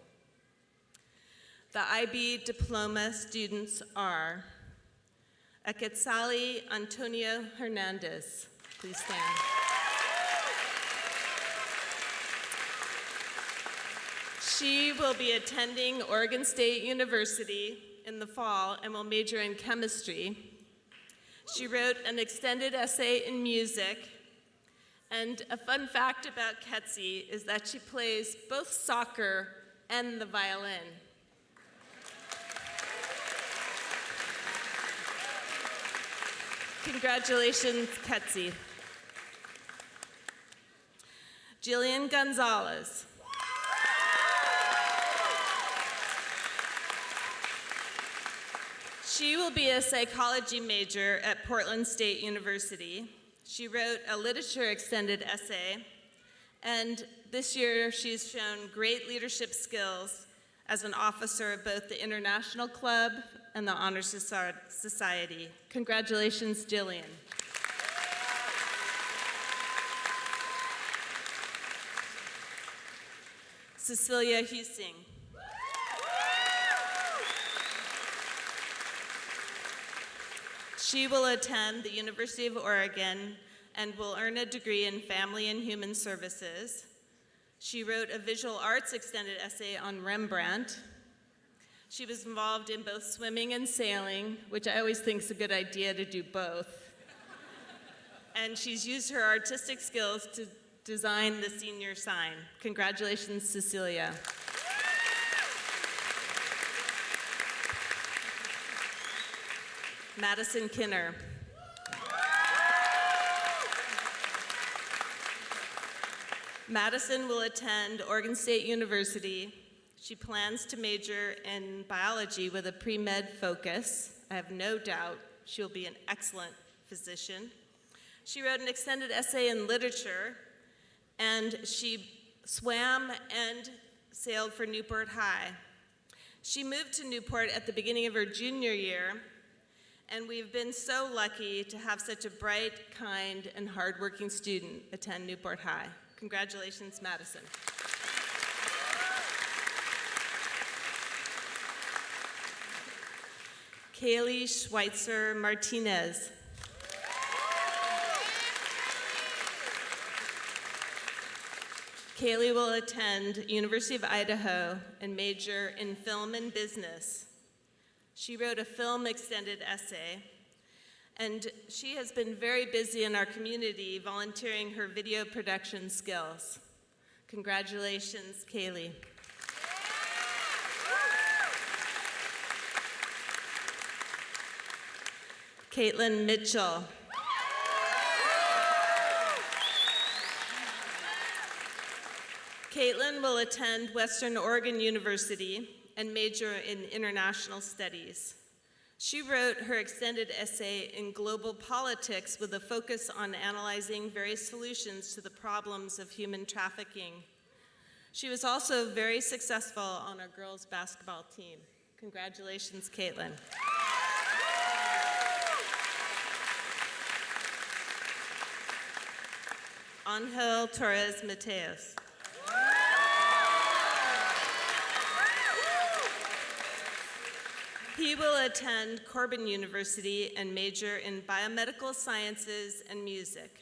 The IB Diploma students are Aquetzali Antonio Hernandez. Please stand. She will be attending Oregon State University in the fall and will major in chemistry. She wrote an extended essay in music, and a fun fact about Ketzi is that she plays both soccer and the violin. Congratulations, Ketzi. Jillian Gonzalez. She will be a psychology major at Portland State University. She wrote a literature extended essay, and this year she's shown great leadership skills as an officer of both the International Club and the Honor Society. Congratulations, Jillian. Cecilia Husing. She will attend the University of Oregon and will earn a degree in Family and Human Services. She wrote a visual arts extended essay on Rembrandt. She was involved in both swimming and sailing, which I always think is a good idea to do both. And she's used her artistic skills to design the senior sign. Congratulations, Cecilia. Madison Kinner. Madison will attend Oregon State University. She plans to major in biology with a pre-med focus. I have no doubt she'll be an excellent physician. She wrote an extended essay in literature, and she swam and sailed for Newport High. She moved to Newport at the beginning of her junior year, and we've been so lucky to have such a bright, kind, and hardworking student attend Newport High. Congratulations, Madison. Kaylee Schweitzer Martinez. Kaylee will attend University of Idaho and major in film and business. She wrote a film extended essay, and she has been very busy in our community volunteering her video production skills. Congratulations, Kaylee. Caitlin Mitchell. Caitlin will attend Western Oregon University and major in international studies. She wrote her extended essay in global politics with a focus on analyzing various solutions to the problems of human trafficking. She was also very successful on our girls' basketball team. Congratulations, Caitlin. Angel Torres Mateos. He will attend Corban University and major in biomedical sciences and music.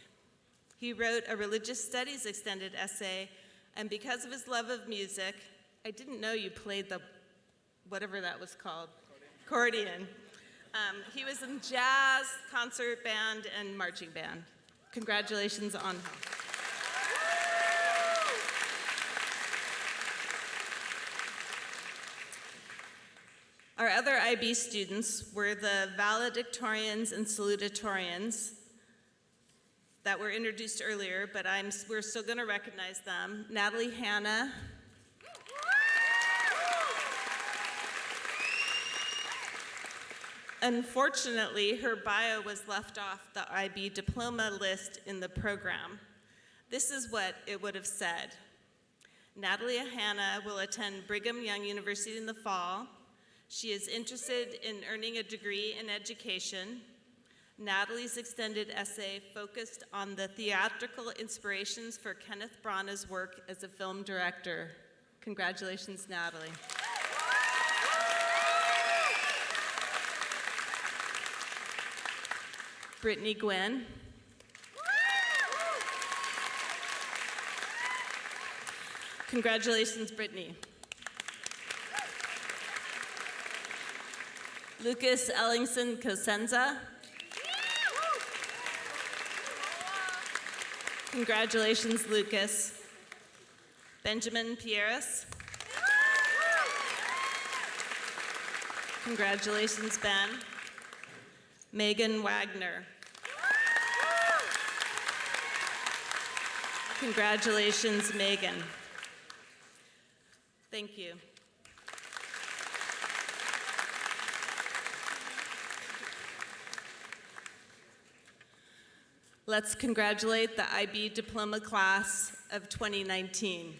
He wrote a religious studies extended essay, and because of his love of music, I didn't know you played the whatever that was called, accordion. He was in jazz, concert band, and marching band. Congratulations on him. Our other IB students were the valedictorians and salutatorians that were introduced earlier, but we're still going to recognize them. Natalie Hanna. Unfortunately, her bio was left off the IB diploma list in the program. This is what it would have said. Natalie Hanna will attend Brigham Young University in the fall. She is interested in earning a degree in education. Natalie's extended essay focused on the theatrical inspirations for Kenneth Branagh's work as a film director. Congratulations, Natalie. Brittany Gwynn. Congratulations, Brittany. Lucas Ellingson Cosenza. Congratulations, Lucas. Benjamin Pierres. Congratulations, Ben. Megan Wagner. Congratulations, Megan. Thank you. Let's congratulate the IB Diploma class of 2019.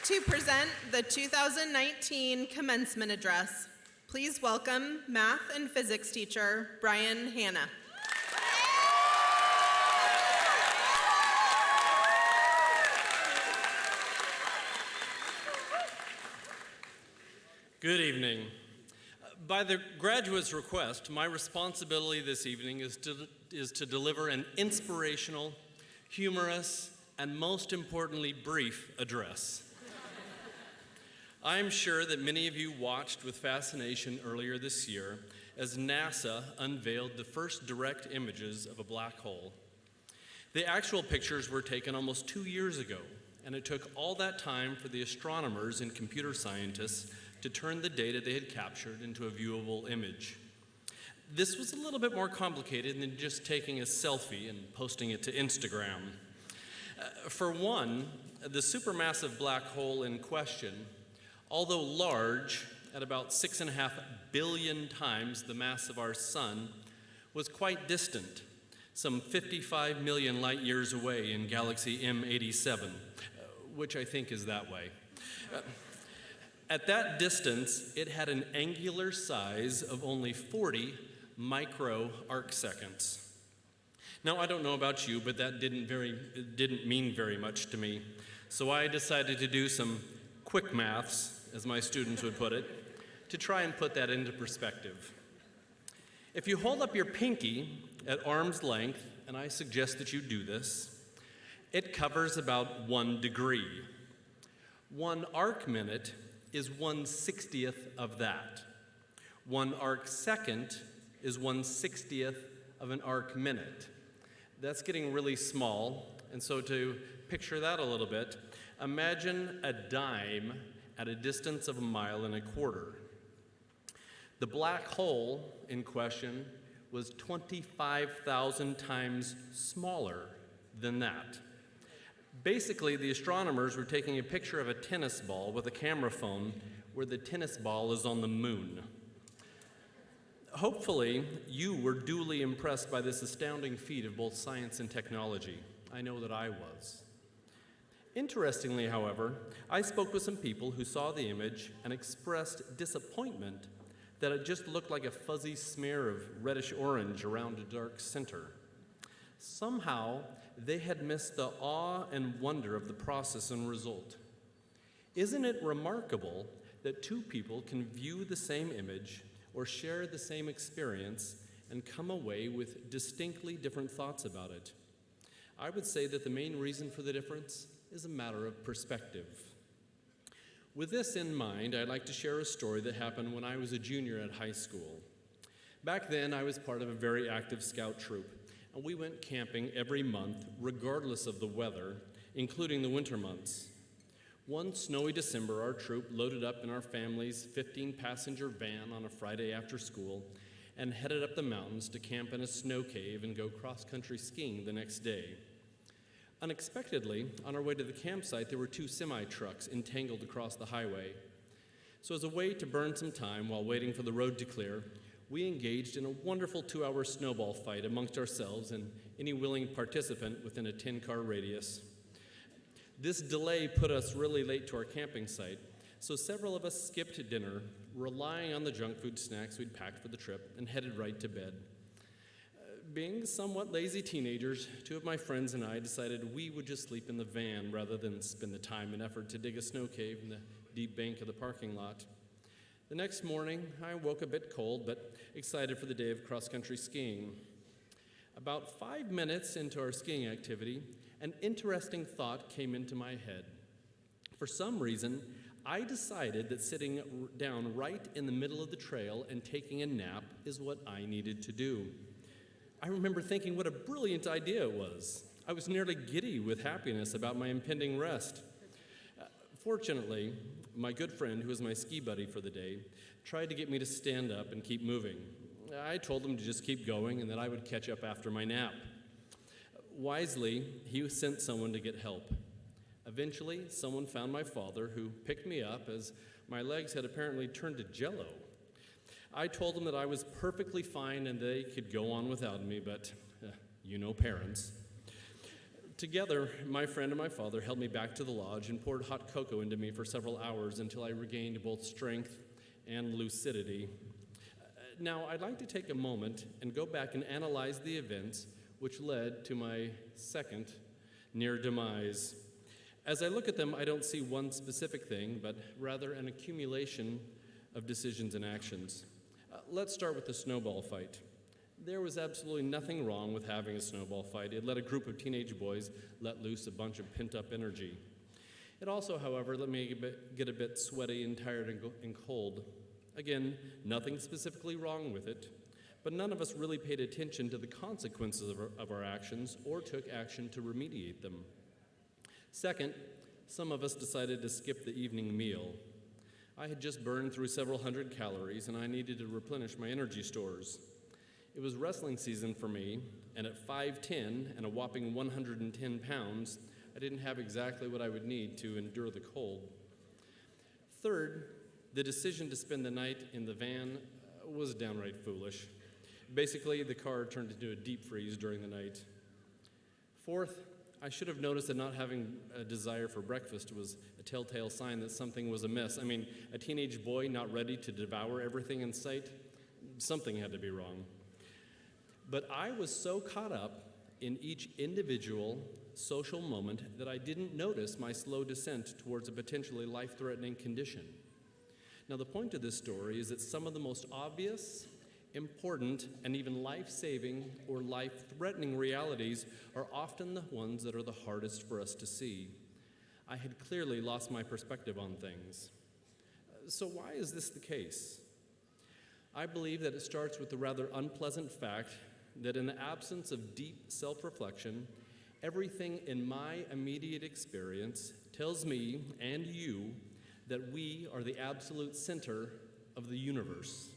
To present the 2019 Commencement Address, please welcome math and physics teacher Brian Hanna. Good evening. By the graduates' request, my responsibility this evening is to deliver an inspirational, humorous, and most importantly, brief address. I'm sure that many of you watched with fascination earlier this year as NASA unveiled the first direct images of a black hole. The actual pictures were taken almost 2 years ago, and it took all that time for the astronomers and computer scientists to turn the data they had captured into a viewable image. This was a little bit more complicated than just taking a selfie and posting it to Instagram. For one, the supermassive black hole in question, although large, at about 6.5 billion times the mass of our sun, was quite distant, some 55 million light years away in galaxy M87, which I think is that way. At that distance, it had an angular size of only 40 micro arcseconds. Now, I don't know about you, but that didn't mean very much to me. So I decided to do some quick maths, as my students would put it, to try and put that into perspective. If you hold up your pinky at arm's length, and I suggest that you do this, it covers about 1 degree. 1 arc minute is 1/60th of that. 1 arc second is 1/60th of an arc minute. That's getting really small, and so to picture that a little bit, imagine a dime at a distance of 1.25 miles. The black hole in question was 25,000 times smaller than that. Basically, the astronomers were taking a picture of a tennis ball with a camera phone where the tennis ball is on the moon. Hopefully, you were duly impressed by this astounding feat of both science and technology. I know that I was. Interestingly, however, I spoke with some people who saw the image and expressed disappointment that it just looked like a fuzzy smear of reddish-orange around a dark center. Somehow, they had missed the awe and wonder of the process and result. Isn't it remarkable that 2 people can view the same image or share the same experience and come away with distinctly different thoughts about it? I would say that the main reason for the difference is a matter of perspective. With this in mind, I'd like to share a story that happened when I was a junior at high school. Back then, I was part of a very active scout troop, and we went camping every month, regardless of the weather, including the winter months. One snowy December, our troop loaded up in our family's 15-passenger van on a Friday after school and headed up the mountains to camp in a snow cave and go cross-country skiing the next day. Unexpectedly, on our way to the campsite, there were two semi-trucks entangled across the highway. So as a way to burn some time while waiting for the road to clear, we engaged in a wonderful 2-hour snowball fight amongst ourselves and any willing participant within a 10-car radius. This delay put us really late to our camping site, so several of us skipped dinner, relying on the junk food snacks we'd packed for the trip, and headed right to bed. Being somewhat lazy teenagers, two of my friends and I decided we would just sleep in the van rather than spend the time and effort to dig a snow cave in the deep bank of the parking lot. The next morning, I woke a bit cold, but excited for the day of cross-country skiing. About 5 minutes into our skiing activity, an interesting thought came into my head. For some reason, I decided that sitting down right in the middle of the trail and taking a nap is what I needed to do. I remember thinking what a brilliant idea it was. I was nearly giddy with happiness about my impending rest. Fortunately, my good friend, who was my ski buddy for the day, tried to get me to stand up and keep moving. I told him to just keep going and that I would catch up after my nap. Wisely, he sent someone to get help. Eventually, someone found my father, who picked me up as my legs had apparently turned to jello. I told them that I was perfectly fine and they could go on without me, but you know parents. Together, my friend and my father held me back to the lodge and poured hot cocoa into me for several hours until I regained both strength and lucidity. Now, I'd like to take a moment and go back and analyze the events which led to my second near demise. As I look at them, I don't see one specific thing, but rather an accumulation of decisions and actions. Let's start with the snowball fight. There was absolutely nothing wrong with having a snowball fight. It let a group of teenage boys let loose a bunch of pent-up energy. It also, however, let me get a bit sweaty and tired and cold. Again, nothing specifically wrong with it, but none of us really paid attention to the consequences of our actions or took action to remediate them. Second, some of us decided to skip the evening meal. I had just burned through several hundred calories and I needed to replenish my energy stores. It was wrestling season for me, and at 5'10" and a whopping 110 pounds, I didn't have exactly what I would need to endure the cold. Third, the decision to spend the night in the van was downright foolish. Basically, the car turned into a deep freeze during the night. Fourth, I should have noticed that not having a desire for breakfast was a telltale sign that something was amiss. I mean, a teenage boy not ready to devour everything in sight? Something had to be wrong. But I was so caught up in each individual social moment that I didn't notice my slow descent towards a potentially life-threatening condition. Now, the point of this story is that some of the most obvious, important, and even life-saving or life-threatening realities are often the ones that are the hardest for us to see. I had clearly lost my perspective on things. So why is this the case? I believe that it starts with the rather unpleasant fact that in the absence of deep self-reflection, everything in my immediate experience tells me and you that we are the absolute center of the universe.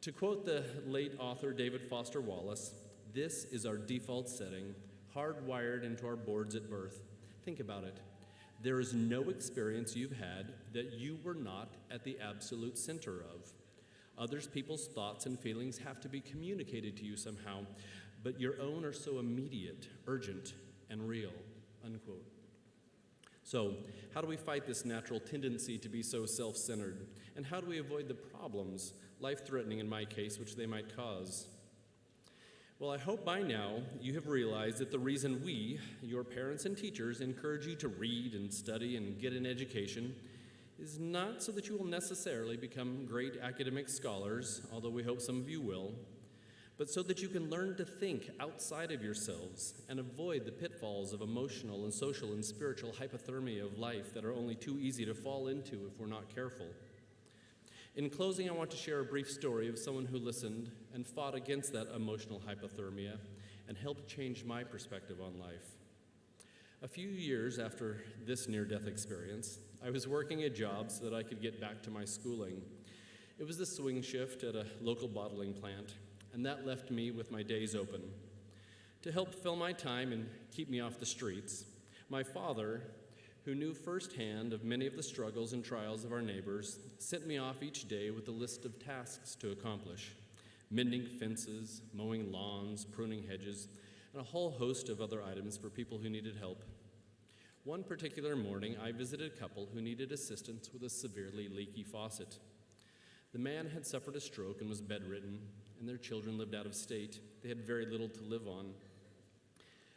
To quote the late author David Foster Wallace, this is our default setting, hardwired into our boards at birth. Think about it. There is no experience you've had that you were not at the absolute center of. Others people's thoughts and feelings have to be communicated to you somehow, but your own are so immediate, urgent, and real, unquote. So, how do we fight this natural tendency to be so self-centered? And how do we avoid the problems, life-threatening in my case, which they might cause? Well, I hope by now you have realized that the reason we, your parents and teachers, encourage you to read and study and get an education is not so that you will necessarily become great academic scholars, although we hope some of you will, but so that you can learn to think outside of yourselves and avoid the pitfalls of emotional and social and spiritual hypothermia of life that are only too easy to fall into if we're not careful. In closing, I want to share a brief story of someone who listened and fought against that emotional hypothermia and helped change my perspective on life. A few years after this near-death experience, I was working a job so that I could get back to my schooling. It was the swing shift at a local bottling plant, and that left me with my days open. To help fill my time and keep me off the streets, my father, who knew firsthand of many of the struggles and trials of our neighbors, sent me off each day with a list of tasks to accomplish: mending fences, mowing lawns, pruning hedges, and a whole host of other items for people who needed help. One particular morning, I visited a couple who needed assistance with a severely leaky faucet. The man had suffered a stroke and was bedridden, and their children lived out of state. They had very little to live on.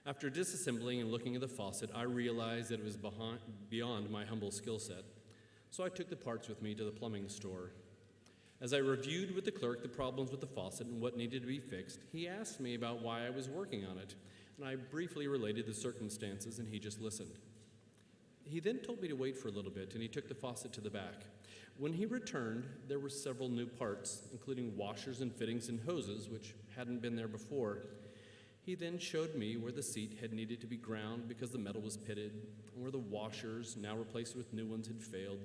After disassembling and looking at the faucet, I realized that it was beyond my humble skill set, so I took the parts with me to the plumbing store. As I reviewed with the clerk the problems with the faucet and what needed to be fixed, he asked me about why I was working on it, and I briefly related the circumstances, and he just listened. He then told me to wait for a little bit, and he took the faucet to the back. When he returned, there were several new parts, including washers and fittings and hoses, which hadn't been there before. He then showed me where the seat had needed to be ground because the metal was pitted, and where the washers, now replaced with new ones, had failed.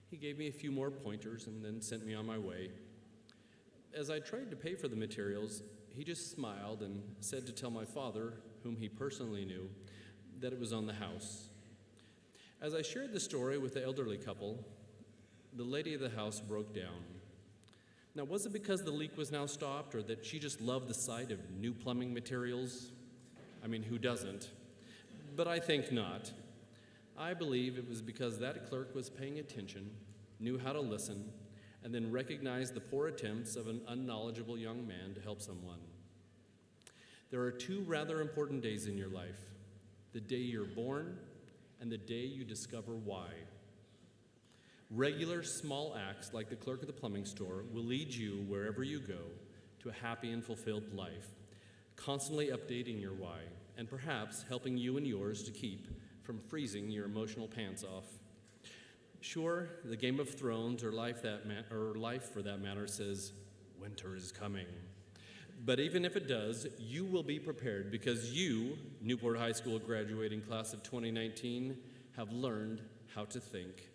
He gave me a few more pointers and then sent me on my way. As I tried to pay for the materials, he just smiled and said to tell my father, whom he personally knew, that it was on the house. As I shared the story with the elderly couple, the lady of the house broke down. Now, was it because the leak was now stopped, or that she just loved the sight of new plumbing materials? I mean, who doesn't? But I think not. I believe it was because that clerk was paying attention, knew how to listen, and then recognized the poor attempts of an unknowledgeable young man to help someone. There are two rather important days in your life: the day you're born and the day you discover why. Regular small acts like the clerk at the plumbing store will lead you wherever you go to a happy and fulfilled life, constantly updating your why, and perhaps helping you and yours to keep from freezing your emotional pants off. Sure, the Game of Thrones or life for that matter says, winter is coming. But even if it does, you will be prepared because you, Newport High School graduating class of 2019, have learned how to think.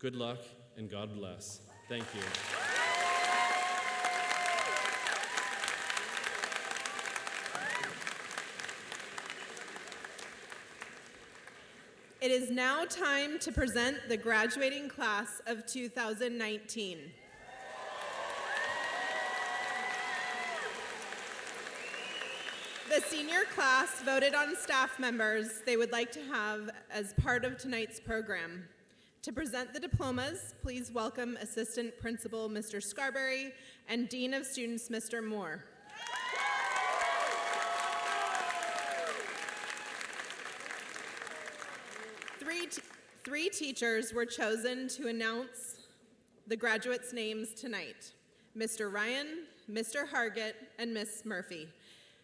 Good luck and God bless. Thank you. It is now time to present the graduating class of 2019. The senior class voted on staff members they would like to have as part of tonight's program. To present the diplomas, please welcome Assistant Principal Mr. Scarberry and Dean of Students Mr. Moore. Three teachers were chosen to announce the graduates' names tonight: Mr. Ryan, Mr. Hargett, and Miss Murphy.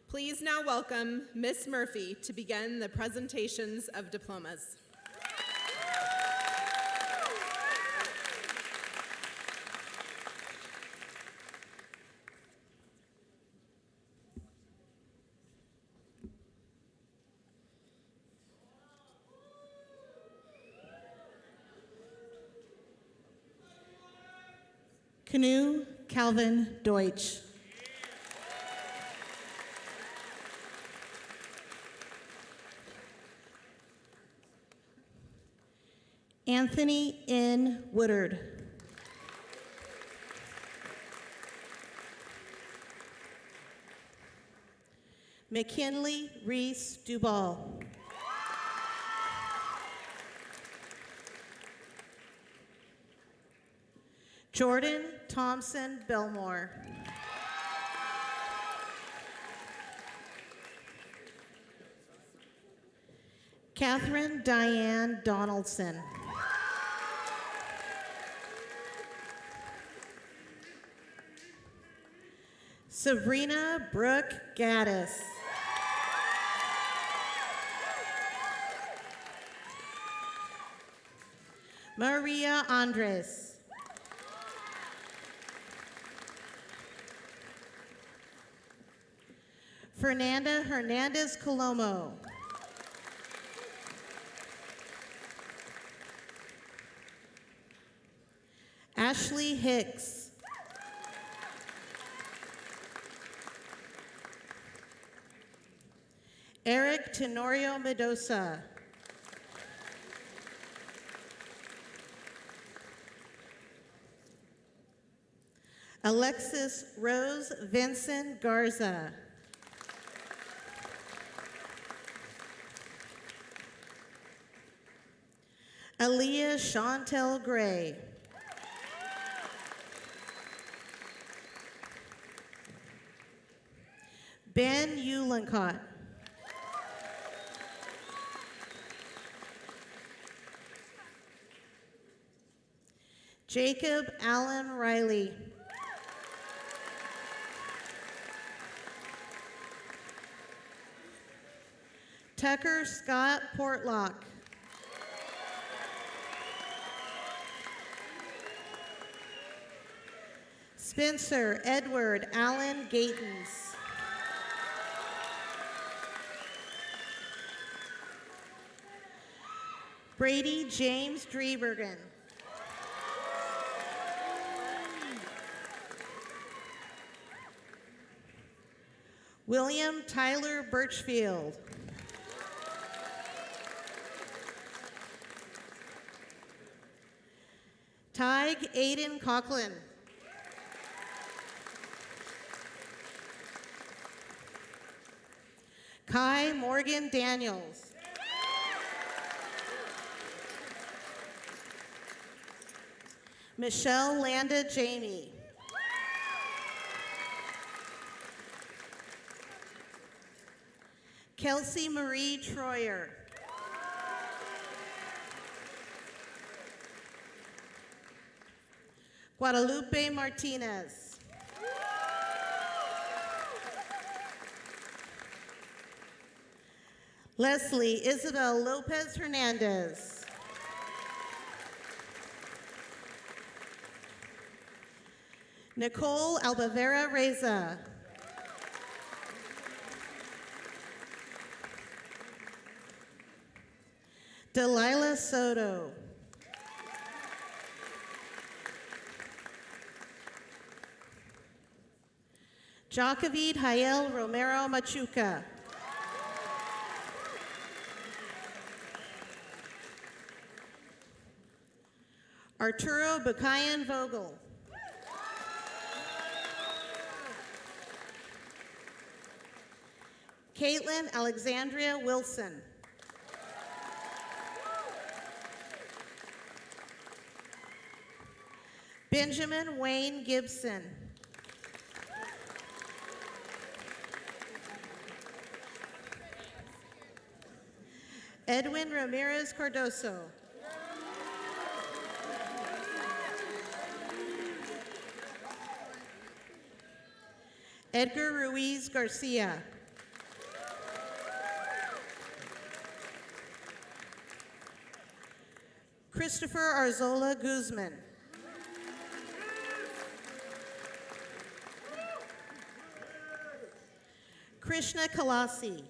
Please now welcome Miss Murphy to begin the presentations of diplomas. Canoe Calvin Deutsch. Anthony N. Woodard. McKinley Reese Duvall. Jordan Thompson Belmore. Catherine Diane Donaldson. Sabrina Brooke Gaddis. Maria Andres. Fernanda Hernandez Colomo. Ashley Hicks. Eric Tenorio Mendoza. Alexis Rose Vincent Garza. Aaliyah Chantel Gray. Ben Uhlencott. Jacob Allen Riley. Tucker Scott Portlock. Spencer Edward Allen Gatens. Brady James Drebergen. William Tyler Birchfield. Tig Aiden Coughlin. Kai Morgan Daniels. Michelle Landa Jamie. Kelsey Marie Troyer. Guadalupe Martinez. Leslie Isabel Lopez Hernandez. Nicole Albavera Reza. Delilah Soto. Jacovid Hayel Romero Machuca. Arturo Bukayan Vogel. Caitlin Alexandria Wilson. Benjamin Wayne Gibson. Edwin Ramirez Cardoso. Edgar Ruiz Garcia. Christopher Arzola Guzman. Krishna Kalasi.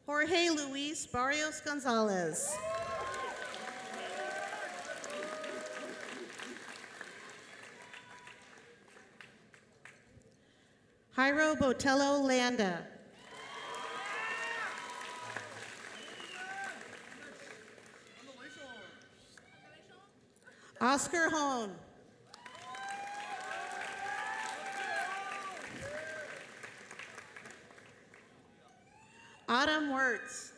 Jorge Luis Barrios Gonzalez. Jairo Botello Landa. Oscar Hone. Autumn Wirtz.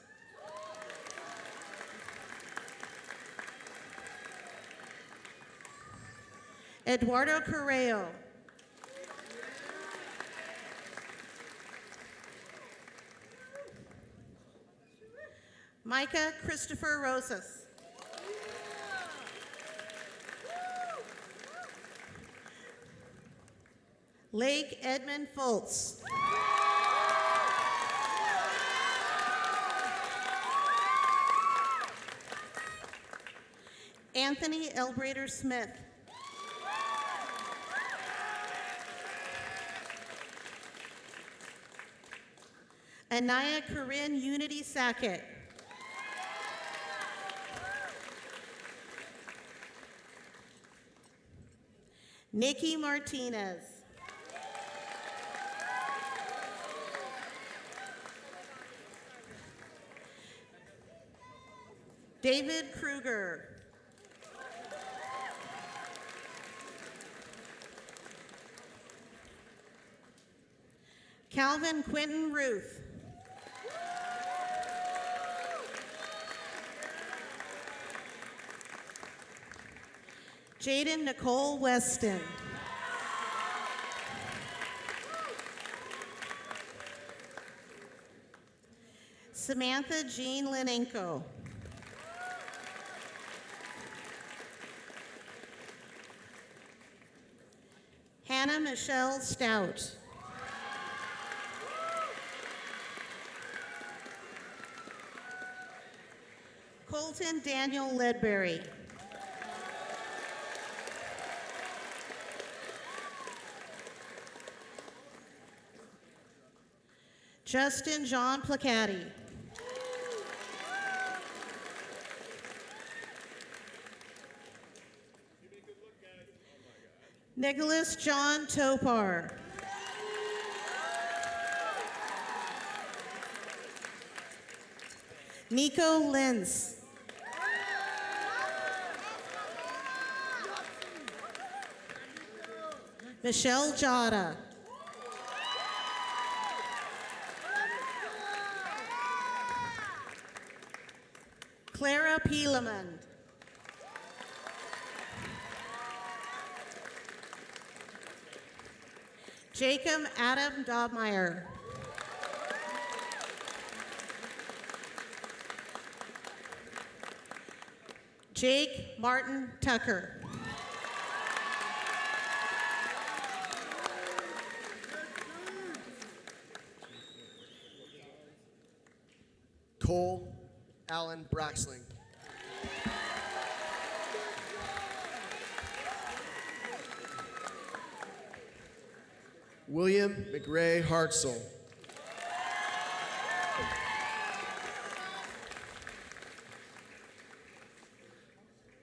Eduardo Correo. Micah Christopher Rosas. Lake Edmund Fultz. Anthony Elbrader Smith. Anaya Corinne Unity Sackett. Nikki Martinez. David Kruger. Calvin Quinton Ruth. Jaden Nicole Weston. Samantha Jean Linenko. Hannah Michelle Stout. Colton Daniel Ledbury. Justin John Placati. Nicholas John Topar. Nico Lentz. Michelle Jada. Clara Pieleman. Jacob Adam Dobmeyer. Jake Martin Tucker. Cole Allen Braxling. William McRae Hartzell.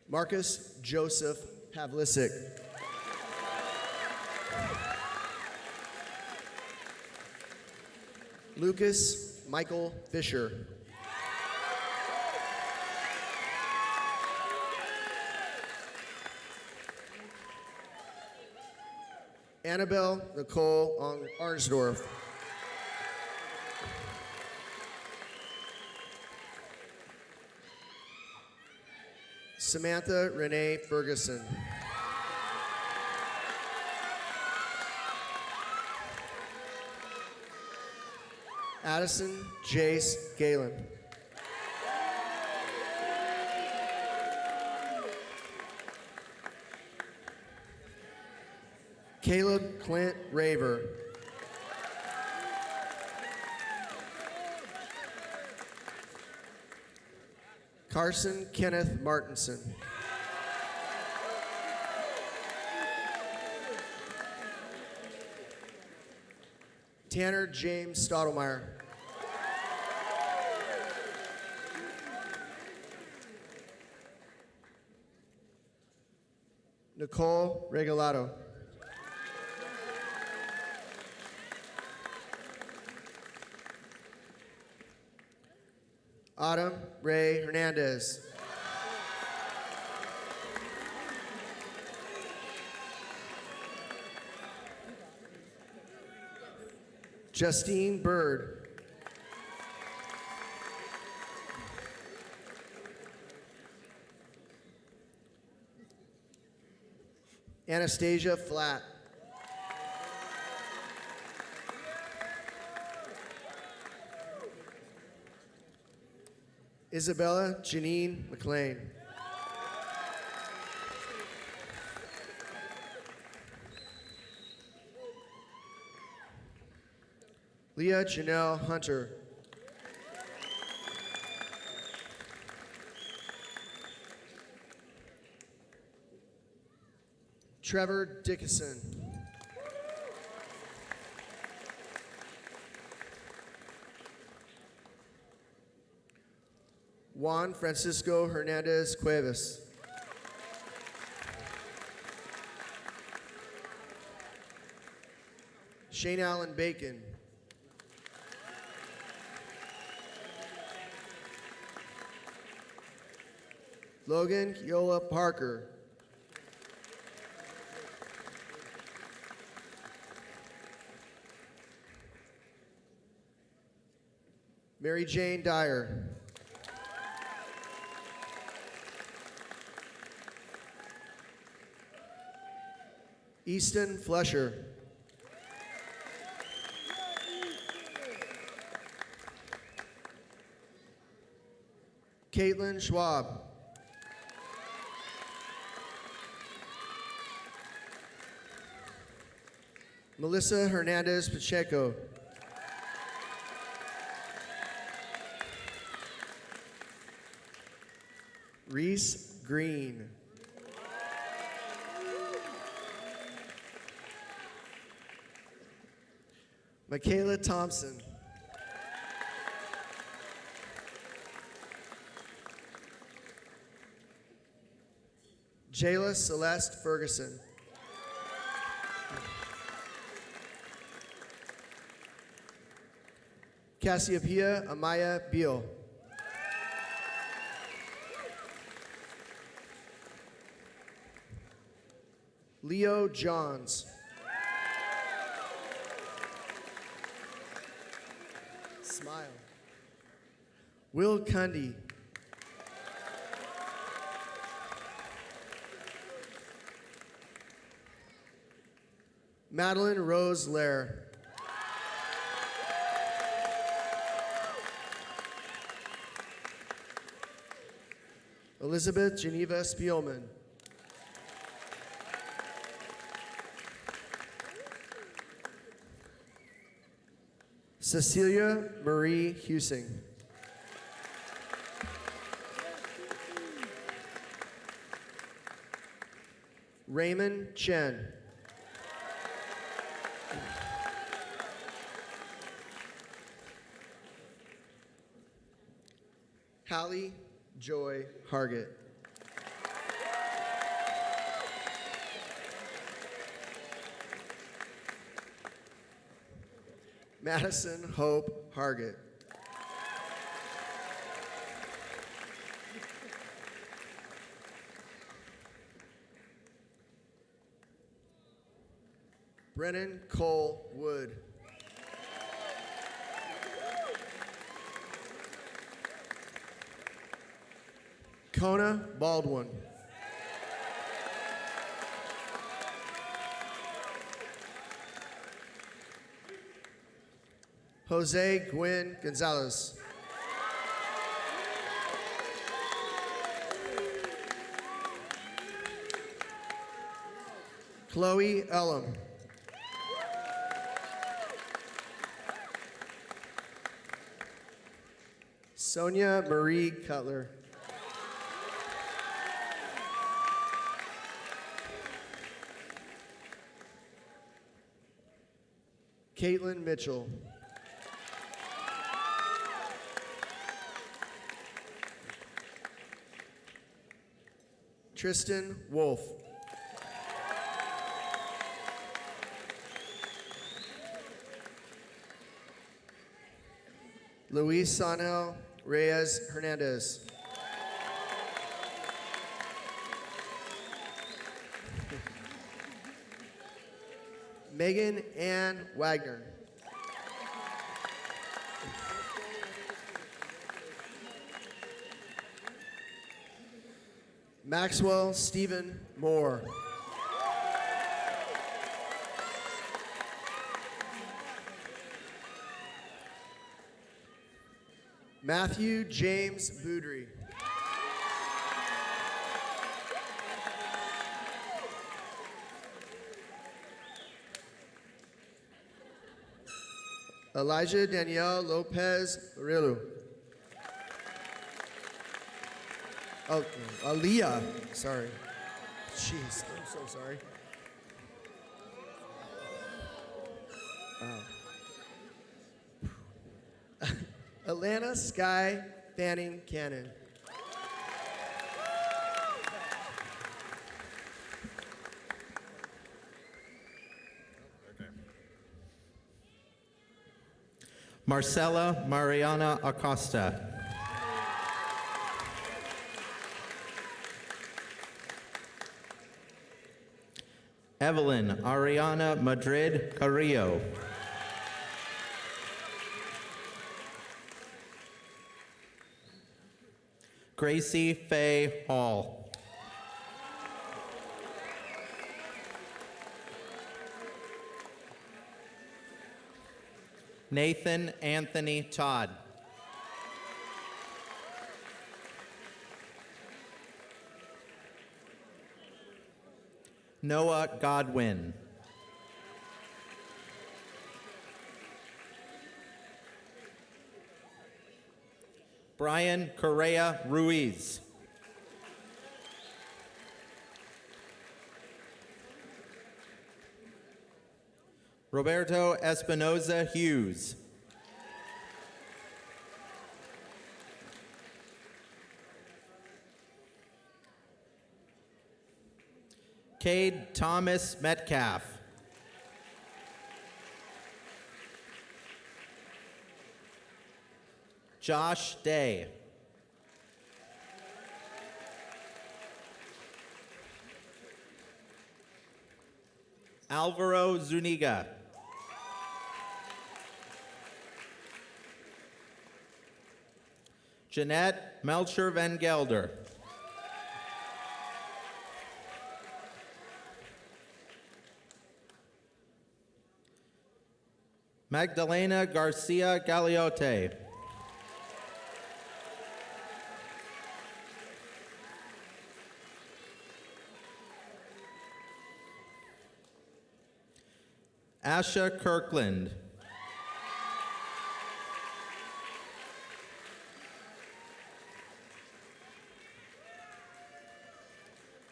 Marcus Joseph Pavlicic. Lucas Michael Fisher. Annabelle Nicole Arnsdorf. Samantha Renee Ferguson. Addison Jace Galen. Caleb Clint Raver. Carson Kenneth Martinson. Tanner James Stottlemyre. Nicole Regalado. Autumn Ray Hernandez. Justine Bird. Anastasia Flatt. Isabella Janine McLean. Leah Janelle Hunter. Trevor Dickinson. Juan Francisco Hernandez Cuevas. Shane Allen Bacon. Logan Yola Parker. Mary Jane Dyer. Easton Flesher. Caitlin Schwab. Melissa Hernandez Pacheco. Reese Green. Michaela Thompson. Jayla Celeste Ferguson. Cassiopeia Amaya Beal. Leo Johns. Smile. Will Cundy. Madeline Rose Lair. Elizabeth Geneva Spielman. Cecilia Marie Husing. Raymond Chen. Hallie Joy Hargett. Madison Hope Hargett. Brennan Cole Wood. Kona Baldwin. Jose Gwynn Gonzalez. Chloe Ellum. Sonia Marie Cutler. Caitlin Mitchell. Tristan Wolf. Luis Sanel Reyes Hernandez. Megan Ann Wagner. Maxwell Stephen Moore. Matthew James Boudry. Elijah Danielle Lopez Arillo. Oh, Aaliyah. Sorry. Jeez, I'm so sorry. Atlanta Sky Fanning Cannon. Marcela Mariana Acosta. Evelyn Ariana Madrid Carrillo. Gracie Faye Hall. Nathan Anthony Todd. Noah Godwin. Brian Correa Ruiz. Roberto Espinoza Hughes. Cade Thomas Metcalf. Josh Day. Alvaro Zuniga. Jeanette Melcher Van Gelder. Magdalena Garcia Galeote. Asha Kirkland.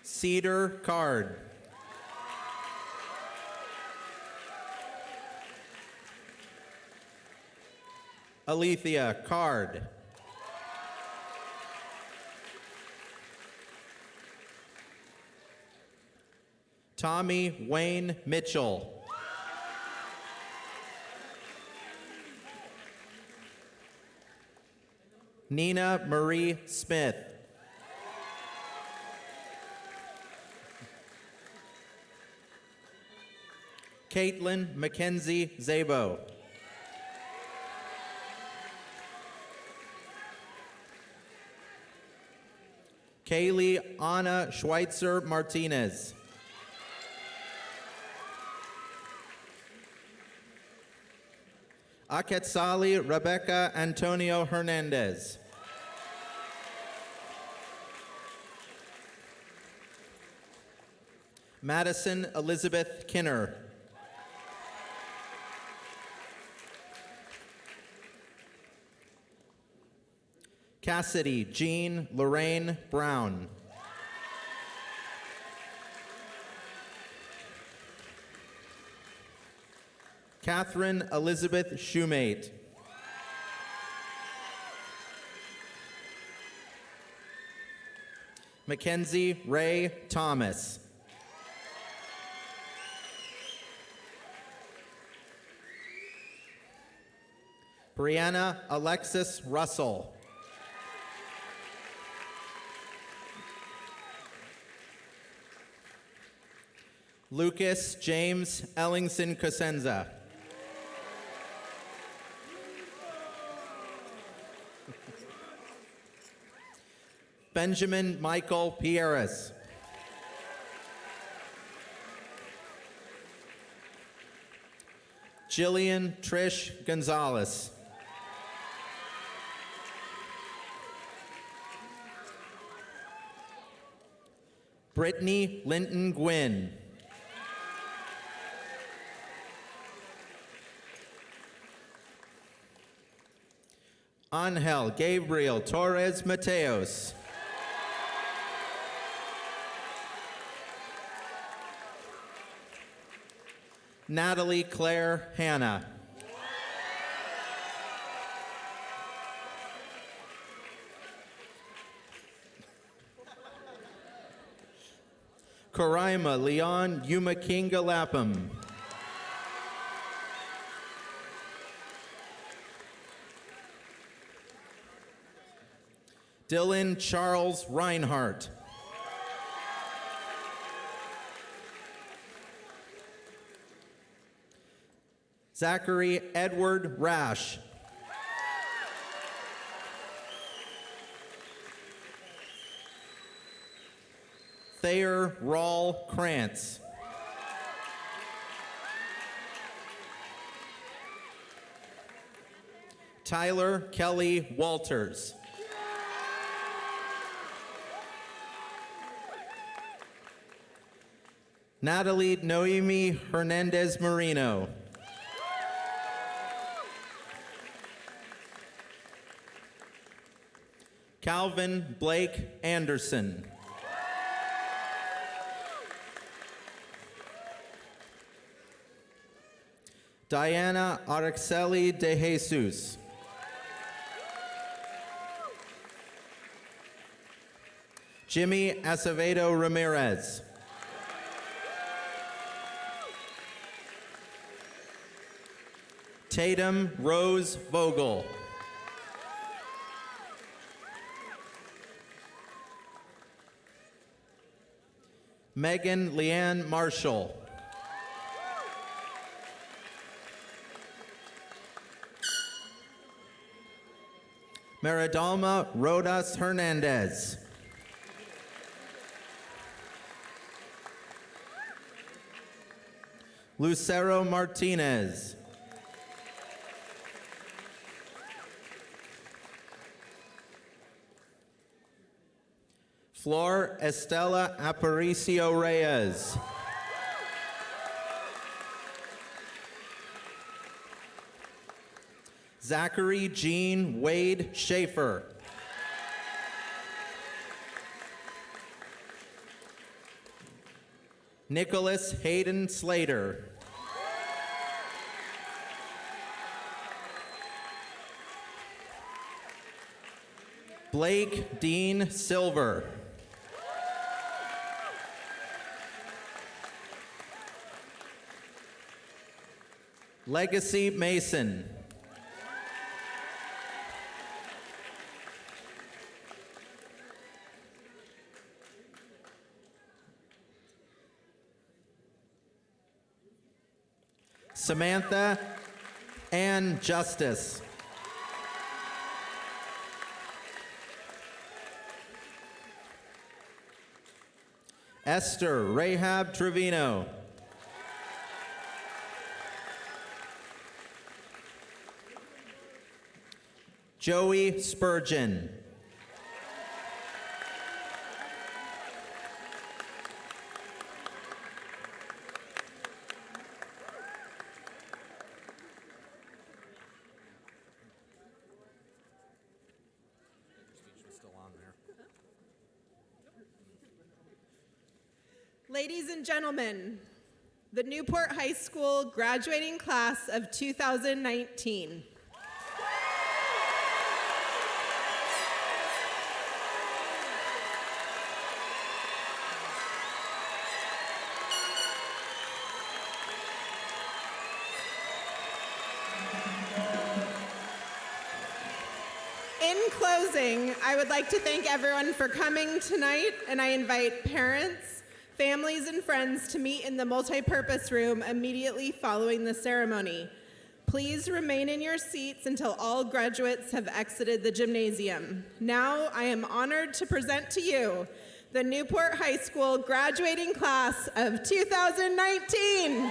Cedar Card. Alethea Card. Tommy Wayne Mitchell. Nina Marie Smith. Caitlin Mackenzie Zabo. Kaylee Anna Schweitzer Martinez. Aketsali Rebecca Antonio Hernandez. Madison Elizabeth Kinner. Cassidy Jean Lorraine Brown. Catherine Elizabeth Shoemate. Mackenzie Ray Thomas. Brianna Alexis Russell. Lucas James Ellingson Cosenza. Benjamin Michael Pierres. Jillian Trish Gonzalez. Brittany Linton Gwynn. Angel Gabriel Torres Mateos. Natalie Claire Hanna. Coraima Leon Yumakinga Lapham. Dylan Charles Reinhardt. Zachary Edward Rash. Thayer Rawl Krantz. Tyler Kelly Walters. Natalie Noemi Hernandez Marino. Calvin Blake Anderson. Diana Araceli de Jesus. Jimmy Acevedo Ramirez. Tatum Rose Vogel. Megan Leanne Marshall. Maridalma Rodas Hernandez. Lucero Martinez. Flor Estela Aparicio Reyes. Zachary Jean Wade Schaefer. Nicholas Hayden Slater. Blake Dean Silver. Legacy Mason. Samantha Ann Justice. Esther Rahab Trevino. Joey Spurgeon. Ladies and gentlemen, the Newport High School graduating class of 2019. In closing, I would like to thank everyone for coming tonight, and I invite parents, families, and friends to meet in the multipurpose room immediately following the ceremony. Please remain in your seats until all graduates have exited the gymnasium. Now, I am honored to present to you the Newport High School graduating class of 2019.